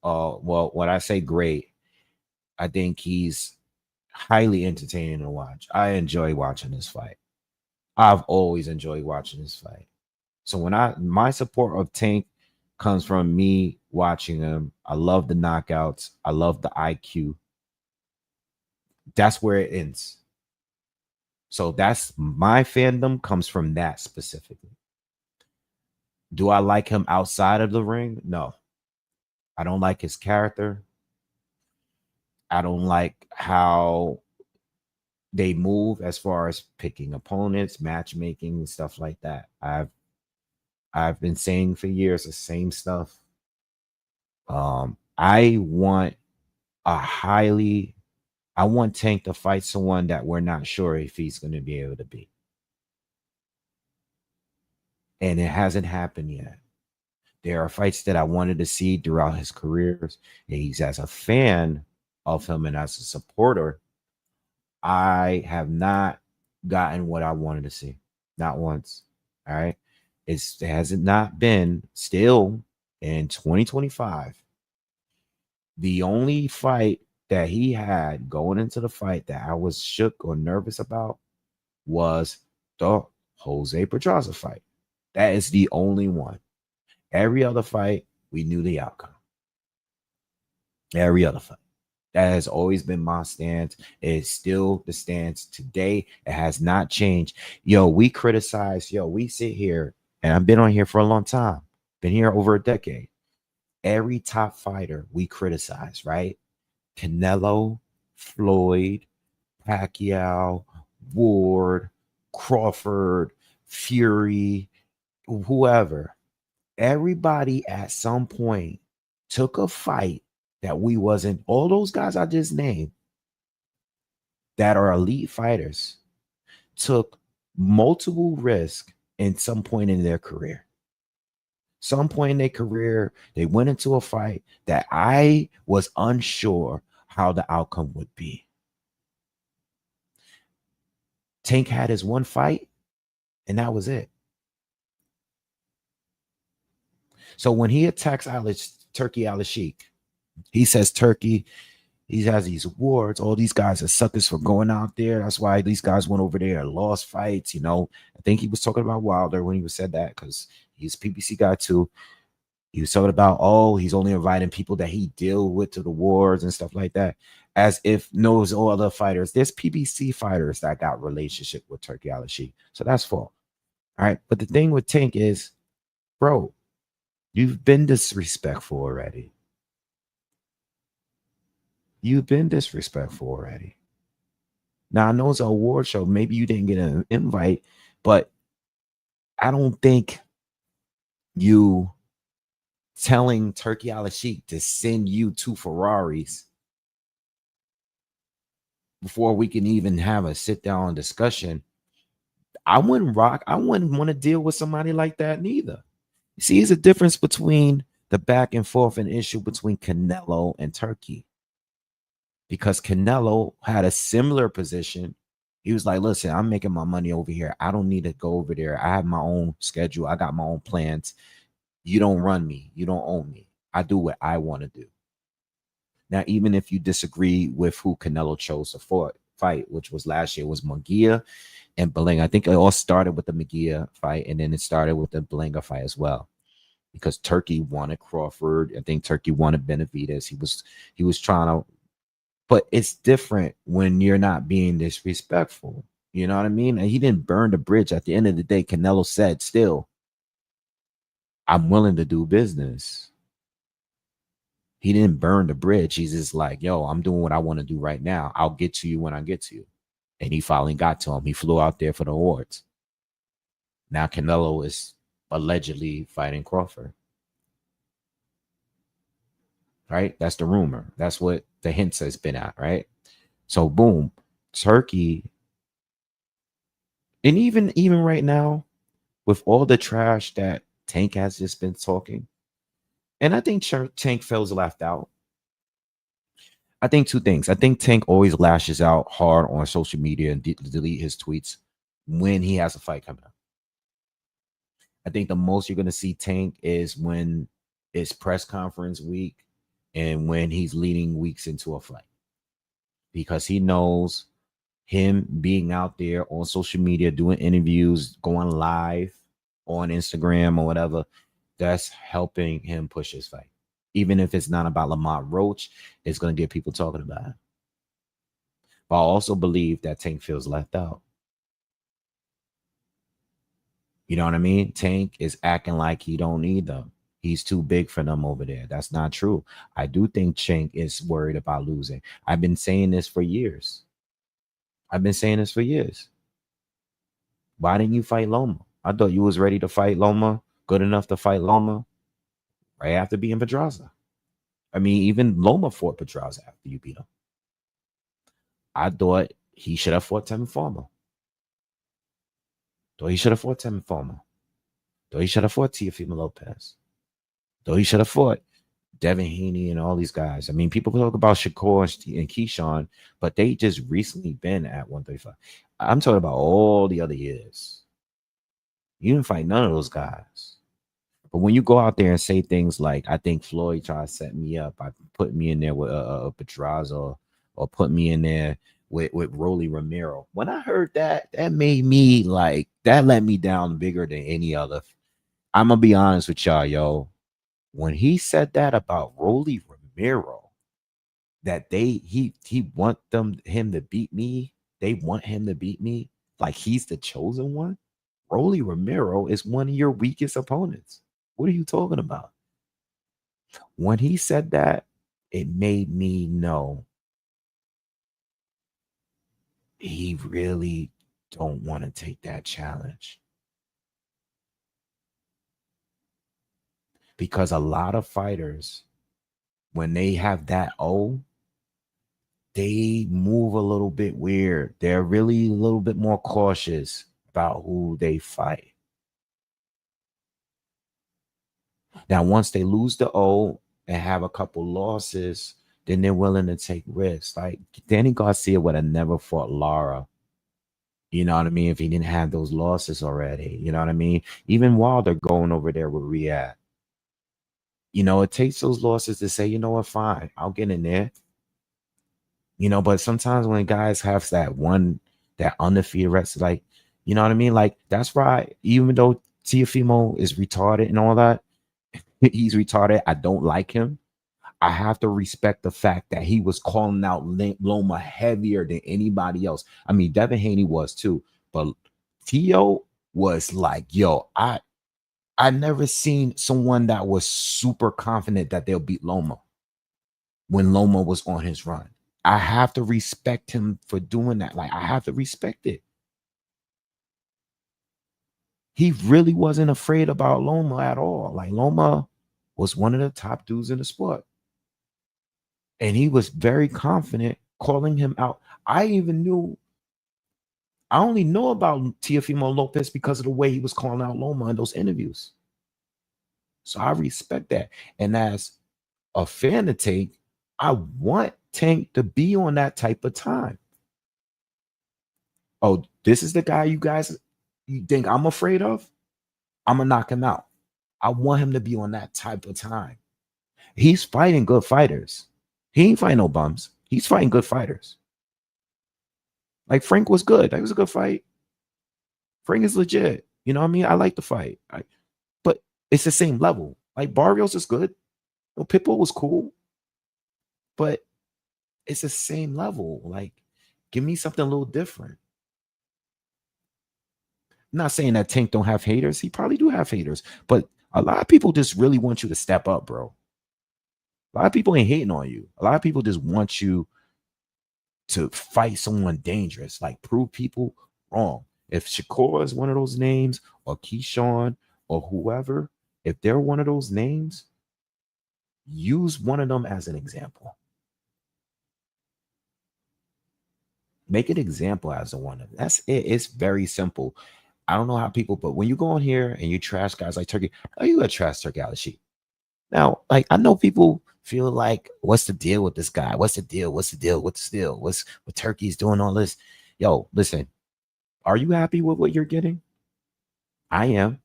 Well, when I say great, I think he's highly entertaining to watch. I enjoy watching this fight. I've always enjoyed watching this fight. So my support of Tank comes from me watching him. I love the knockouts. I love the IQ. That's where it ends. So that's my fandom comes from that specifically. Do I like him outside of the ring? No. I don't like his character. I don't like how they move as far as picking opponents, matchmaking, stuff like that. I've been saying for years the same stuff. I want Tank to fight someone that we're not sure if he's going to be able to beat. And it hasn't happened yet. There are fights that I wanted to see throughout his careers. And he's as a fan of him and as a supporter, I have not gotten what I wanted to see. Not once. All right. It hasn't not been still in 2025. The only fight that he had going into the fight that I was shook or nervous about was the Jose Pedraza fight. That is the only one. Every other fight, we knew the outcome. Every other fight. That has always been my stance. It's still the stance today. It has not changed. We criticize. We sit here, and I've been on here for a long time. Been here over a decade. Every top fighter we criticize, right? Canelo, Floyd, Pacquiao, Ward, Crawford, Fury, whoever. Everybody at some point took a fight that we wasn't, all those guys I just named that are elite fighters took multiple risks in some point in their career. Some point in their career, they went into a fight that I was unsure how the outcome would be. Tank had his one fight, and that was it. So when he attacks Turki Alex Sheik, he says Turki, he has these awards. All these guys are suckers for going out there. That's why these guys went over there and lost fights. I think he was talking about Wilder when he said that because he's a PBC guy too. He was talking about, he's only inviting people that he deal with to the wars and stuff like that. As if knows all other fighters. There's PBC fighters that got relationship with Turki Alex Sheik. So that's fault. All right. But the thing with Tank is, bro, you've been disrespectful already. You've been disrespectful already. Now I know it's an award show. Maybe you didn't get an invite, but I don't think you telling Turkey Al-Sheikh to send you 2 Ferraris before we can even have a sit down discussion. I wouldn't rock. I wouldn't want to deal with somebody like that neither. See, there's a difference between the back and forth and issue between Canelo and Turkey, because Canelo had a similar position. He was like, listen, I'm making my money over here. I don't need to go over there. I have my own schedule. I got my own plans. You don't run me. You don't own me. I do what I want to do. Now, even if you disagree with who Canelo chose to fight, which was last year, was Munguia and Belenga. I think it all started with the Munguia fight, and then it started with the Belenga fight as well, because Turkey wanted Crawford. I think Turkey wanted Benavidez. He was trying to, but it's different when you're not being disrespectful. You know what I mean? And he didn't burn the bridge. At the end of the day, Canelo said, still, I'm willing to do business. He didn't burn the bridge. He's just like, yo, I'm doing what I want to do right now. I'll get to you when I get to you. And he finally got to him. He flew out there for the awards. Now Canelo is allegedly fighting Crawford. Right? That's the rumor. That's what the hints has been at, right? So boom, Turkey. And even right now, with all the trash that Tank has just been talking, and I think Tank feels left out. I think 2 things. I think Tank always lashes out hard on social media and delete his tweets when he has a fight coming up. I think the most you're going to see Tank is when it's press conference week and when he's leading weeks into a fight, because he knows him being out there on social media, doing interviews, going live on Instagram or whatever, that's helping him push his fight. Even if it's not about Lamont Roach, it's going to get people talking about it. But I also believe that Tank feels left out. You know what I mean? Tank is acting like he don't need them. He's too big for them over there. That's not true. I do think Tank is worried about losing. I've been saying this for years. Why didn't you fight Loma? I thought you was ready to fight Loma, good enough to fight Loma right after being Pedraza. I mean, even Loma fought Pedraza after you beat him. I thought he should have fought Tevin Farmer. Thought he should have fought Tevin Farmer. Thought he should have fought Teofimo Lopez. Thought he should have fought Devin Haney and all these guys. I mean, people talk about Shakur and Keyshawn, but they just recently been at 135. I'm talking about all the other years. You didn't fight none of those guys. But when you go out there and say things like, I think Floyd tried to set me up, I put me in there with Pedraza, or put me in there with Rolly Romero. When I heard that, that made me like, that let me down bigger than any other. I'm going to be honest with y'all, yo. When he said that about Rolly Romero, that he want him to beat me, they want him to beat me, like he's the chosen one. Rolly Romero is one of your weakest opponents. What are you talking about? When he said that, it made me know he really don't want to take that challenge. Because a lot of fighters, when they have that O, they move a little bit weird. They're really a little bit more cautious about who they fight. Now, once they lose the O and have a couple losses, then they're willing to take risks. Like Danny Garcia would have never fought Lara. You know what I mean? If he didn't have those losses already. You know what I mean? Even Wilder going over there with Riyadh. You know, it takes those losses to say, you know what, fine, I'll get in there. You know, but sometimes when guys have that undefeated record, like, you know what I mean? Like, that's right. Even though Teofimo is retarded and all that, he's retarded. I don't like him. I have to respect the fact that he was calling out Loma heavier than anybody else. I mean, Devin Haney was too, but Tio was like, yo, I never seen someone that was super confident that they'll beat Loma. when Loma was on his run. I have to respect him for doing that. Like, I have to respect it. He really wasn't afraid about Loma at all. Like, Loma was one of the top dudes in the sport. And he was very confident calling him out. I only know about Teofimo Lopez because of the way he was calling out Loma in those interviews. So I respect that. And as a fan of Tank, I want Tank to be on that type of time. Oh, this is the guy you think I'm afraid of? I'm going to knock him out. I want him to be on that type of time. He's fighting good fighters. He ain't fighting no bums. He's fighting good fighters. Like, Frank was good. That was a good fight. Frank is legit. You know what I mean? I like the fight. But it's the same level. Like, Barrios is good. Well, Pitbull was cool. But it's the same level. Like, give me something a little different. I'm not saying that Tank don't have haters. He probably do have haters. But a lot of people just really want you to step up, bro. A lot of people ain't hating on you. A lot of people just want you to fight someone dangerous, like prove people wrong. If Shakur is one of those names, or Keyshawn, or whoever, if they're one of those names, use one of them as an example. Make an example as a one of them. That's it. It's very simple. I don't know how people, but when you go on here and you trash guys like Turkey, are you a trash Turkey Al-Sheikh? Now, like, I know people feel like, what's the deal with this guy? What's the deal? What's the deal? What's the deal? What's what Turkey's doing all this? Yo, listen, are you happy with what you're getting? I am.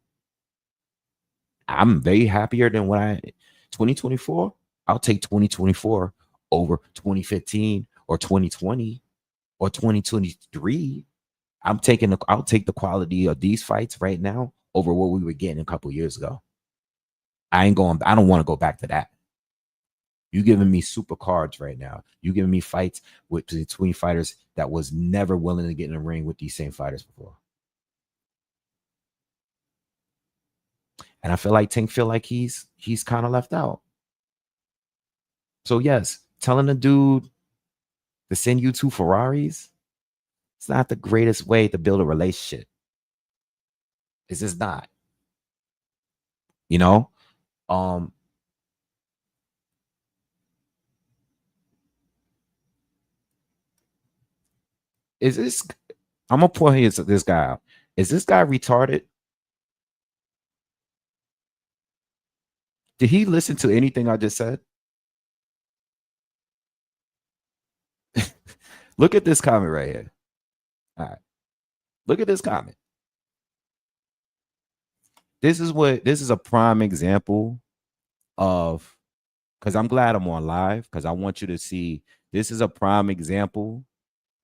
I'm very happier than 2024. I'll take 2024 over 2015 or 2020 or 2023. I'll take the quality of these fights right now over what we were getting a couple years ago. I don't want to go back to that. You giving me super cards right now. You giving me fights between fighters that was never willing to get in the ring with these same fighters before. And I feel like Tank he's kind of left out. So yes, telling a dude to send you 2 Ferraris, it's not the greatest way to build a relationship. It's just not. You know? Is this, I'm gonna point this guy out. Is this guy retarded? Did he listen to anything I just said? Look at this comment right here. All right. Look at this comment. This is a prime example of, because I'm glad I'm on live, because I want you to see this is a prime example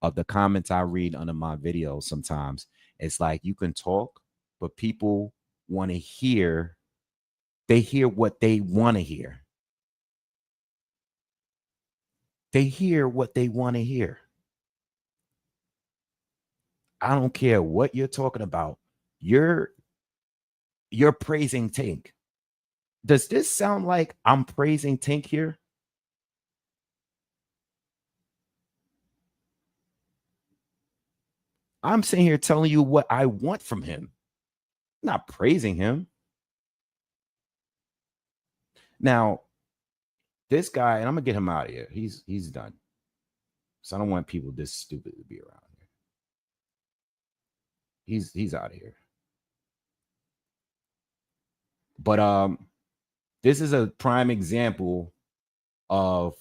of the comments I read under my videos sometimes. It's like you can talk, but people want to hear, they hear what they want to hear. They hear what they want to hear. I don't care what you're talking about. You're praising Tank. Does this sound like I'm praising Tank here? I'm sitting here telling you what I want from him, not praising him. Now, this guy, and I'm gonna get him out of here. He's done. So I don't want people this stupid to be around here. He's out of here. But this is a prime example of,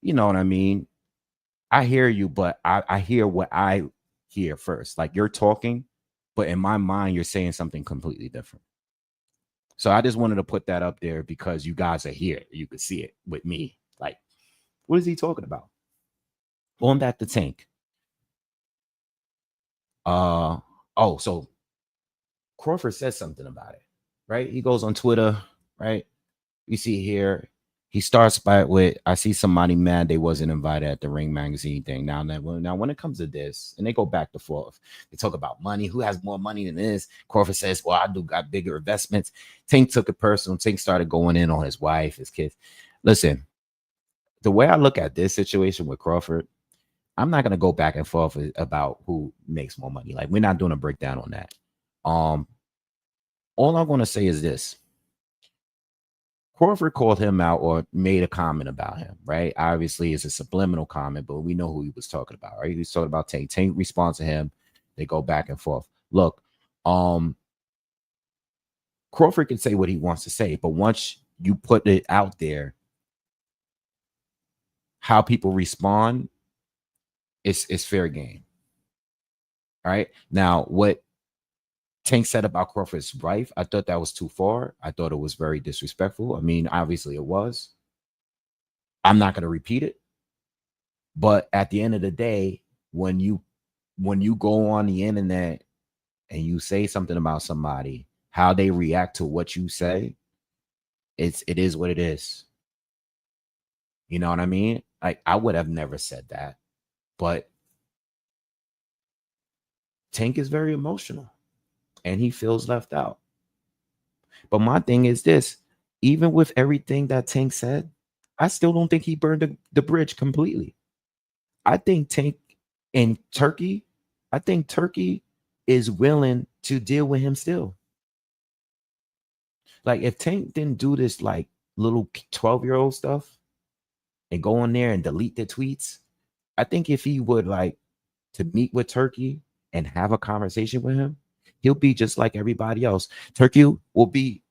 you know what I mean? I hear you, but I hear what I hear first. Like, you're talking, but in my mind, you're saying something completely different. So I just wanted to put that up there because you guys are here. You could see it with me. Like, what is he talking about? Going back to Tank. So Crawford says something about it, right? He goes on Twitter, right? You see here, he starts with, I see somebody mad they wasn't invited at the Ring Magazine thing. Now when it comes to this, and they go back and forth, they talk about money, who has more money than this. Crawford says, well, I do got bigger investments. Tank took it personal. Tank started going in on his wife, his kids. Listen, the way I look at this situation with Crawford, I'm not gonna go back and forth about who makes more money. Like, we're not doing a breakdown on that. Um, all I'm gonna say is this: Crawford called him out or made a comment about him, right? Obviously, it's a subliminal comment, but we know who he was talking about, right? He was talking about Tank. Tank responds to him. They go back and forth. Look, Crawford can say what he wants to say, but once you put it out there, how people respond, it's fair game. All right. Now, what Tank said about Crawford's wife, I thought that was too far. I thought it was very disrespectful. I mean, obviously it was. I'm not going to repeat it. But at the end of the day, when you go on the internet and you say something about somebody, how they react to what you say, it is what it is. You know what I mean? Like, I would have never said that, but Tank is very emotional and he feels left out. But my thing is this: even with everything that Tank said, I still don't think he burned the bridge completely. I think Tank and Turki, I think Turki is willing to deal with him still. Like, if Tank didn't do this like little 12-year-old stuff and go on there and delete the tweets, I think if he would like to meet with Turki and have a conversation with him, he'll be just like everybody else. Turki will be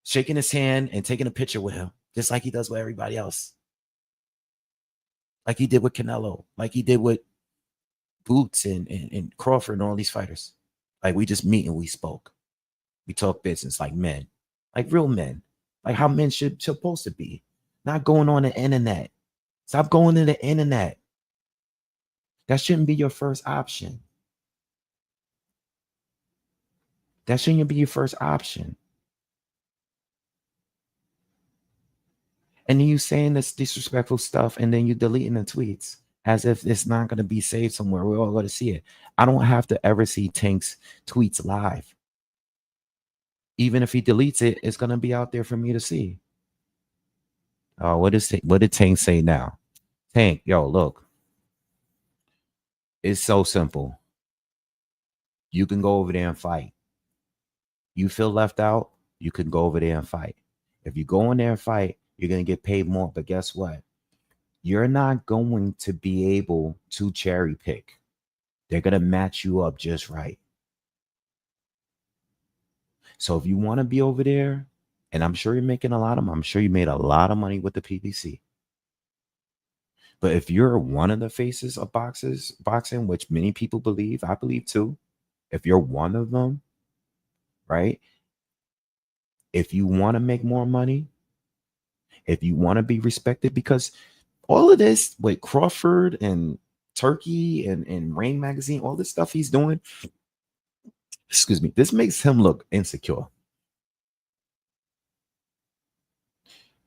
shaking his hand and taking a picture with him, just like he does with everybody else. Like he did with Canelo, like he did with Boots and Crawford and all these fighters. Like, we just meet and we spoke. We talk business like men, like real men, like how men should supposed to be. Not going on the internet. Stop going to the internet. That shouldn't be your first option. That shouldn't be your first option. And then you saying this disrespectful stuff and then you deleting the tweets as if it's not going to be saved somewhere. We're all going to see it. I don't have to ever see Tank's tweets live. Even if he deletes it, it's going to be out there for me to see. Oh, what did Tank say now? Tank, yo, look. It's so simple. You can go over there and fight. You feel left out, you can go over there and fight. If you go in there and fight, you're going to get paid more. But guess what? You're not going to be able to cherry pick. They're going to match you up just right. So if you want to be over there, and I'm sure you're making a lot of money, I'm sure you made a lot of money with the PBC. But if you're one of the faces of boxing, which many people believe, I believe too, if you're one of them, right? If you want to make more money, if you want to be respected, because all of this with Crawford and Turki and Rain Magazine, all this stuff he's doing, excuse me, this makes him look insecure.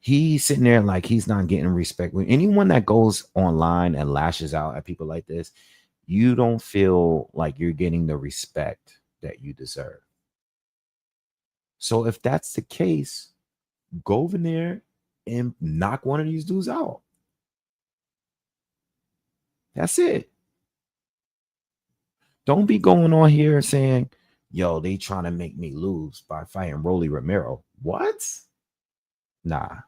He's sitting there like he's not getting respect. With anyone that goes online and lashes out at people like this, you don't feel like you're getting the respect that you deserve. So if that's the case, go over there and knock one of these dudes out. That's it. Don't be going on here saying, yo, they trying to make me lose by fighting Rolly Romero. What? Nah.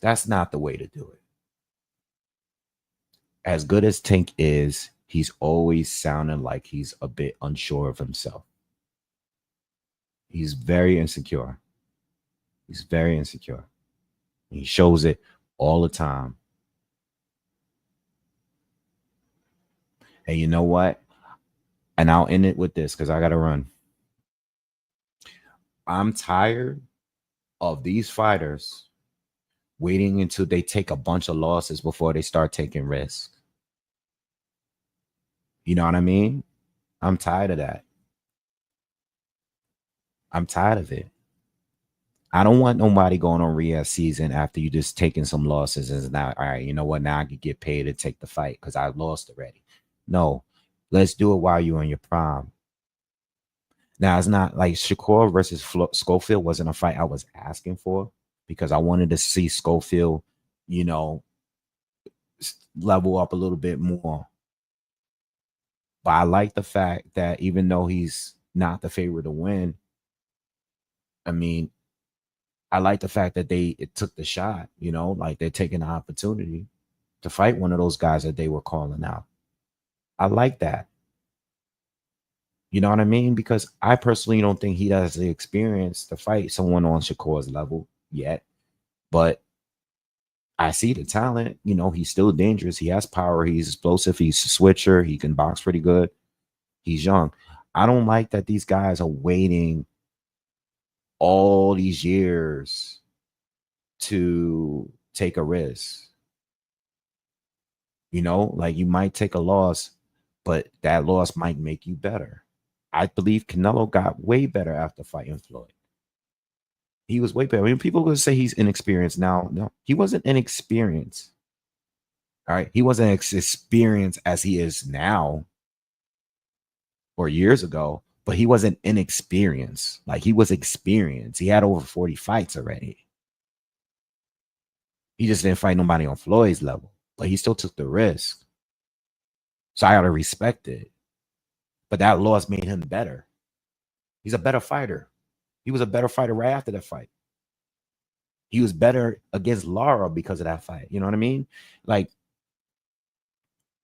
That's not the way to do it. As good as Tank is, he's always sounding like he's a bit unsure of himself. He's very insecure. He's very insecure. He shows it all the time. And you know what? And I'll end it with this because I got to run. I'm tired of these fighters waiting until they take a bunch of losses before they start taking risks. You know what I mean? I'm tired of that. I'm tired of it. I don't want nobody going on rehab season after you just taking some losses and now, all right, you know what? Now I can get paid to take the fight because I lost already. No, let's do it while you're in your prime. Now it's not like Shakur versus Schofield wasn't a fight I was asking for because I wanted to see Schofield, you know, level up a little bit more. But I like the fact that even though he's not the favorite to win, I mean, I like the fact that it took the shot, like they're taking the opportunity to fight one of those guys that they were calling out. I like that. You know what I mean? Because I personally don't think he has the experience to fight someone on Shakur's level yet. But I see the talent. He's still dangerous. He has power. He's explosive. He's a switcher. He can box pretty good. He's young. I don't like that these guys are waiting all these years to take a risk. Like you might take a loss, but that loss might make you better. I believe Canelo got way better after fighting Floyd. He was way better. I mean, people would say he's inexperienced now. No, he wasn't inexperienced. All right. He wasn't experienced as he is now or years ago, but he wasn't inexperienced. Like he was experienced. He had over 40 fights already. He just didn't fight nobody on Floyd's level, but he still took the risk. So I got to respect it. But that loss made him better. He's a better fighter. He was a better fighter right after that fight. He was better against Lara because of that fight. You know what I mean? Like,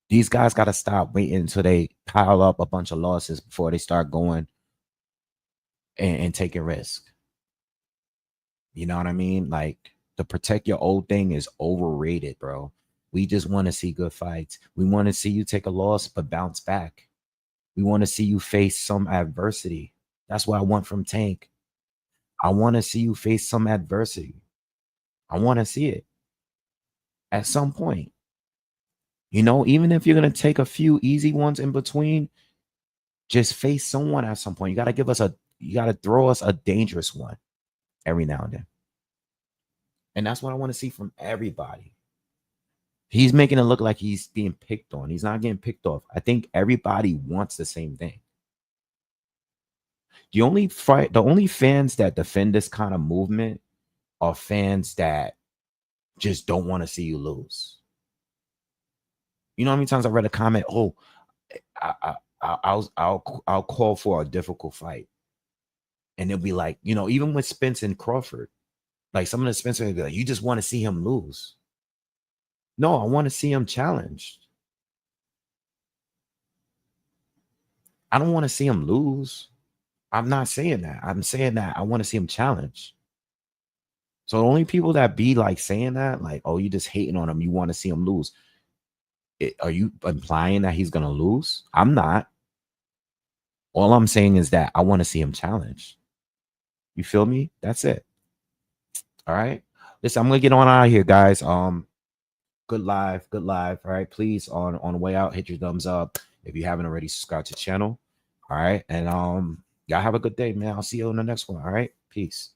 these guys got to stop waiting until they pile up a bunch of losses before they start going and taking risk. You know what I mean? Like, the protect your old thing is overrated, bro. We just want to see good fights. We want to see you take a loss but bounce back. We want to see you face some adversity. That's what I want from Tank. I want to see you face some adversity. I want to see it at some point. Even if you're going to take a few easy ones in between, just face someone at some point. You got to throw us a dangerous one every now and then. And that's what I want to see from everybody. He's making it look like he's being picked on. He's not getting picked off. I think everybody wants the same thing. The only fans that defend this kind of movement are fans that just don't want to see you lose. You know how many times I read a comment? Oh, I'll call for a difficult fight, and they'll be like, even with Spence and Crawford, like some of the Spencer, like, you just want to see him lose. No, I want to see him challenged. I don't want to see him lose. I'm not saying that. I'm saying that I want to see him challenged. So the only people that be like saying that, like, oh, you just hating on him, you want to see him lose. Are you implying that he's gonna lose? I'm not. All I'm saying is that I want to see him challenged. You feel me? That's it. All right. Listen, I'm gonna get on out of here, guys. Good live. All right. Please, on the way out, hit your thumbs up if you haven't already. Subscribed to the channel. All right. And y'all have a good day, man. I'll see you on the next one. All right. Peace.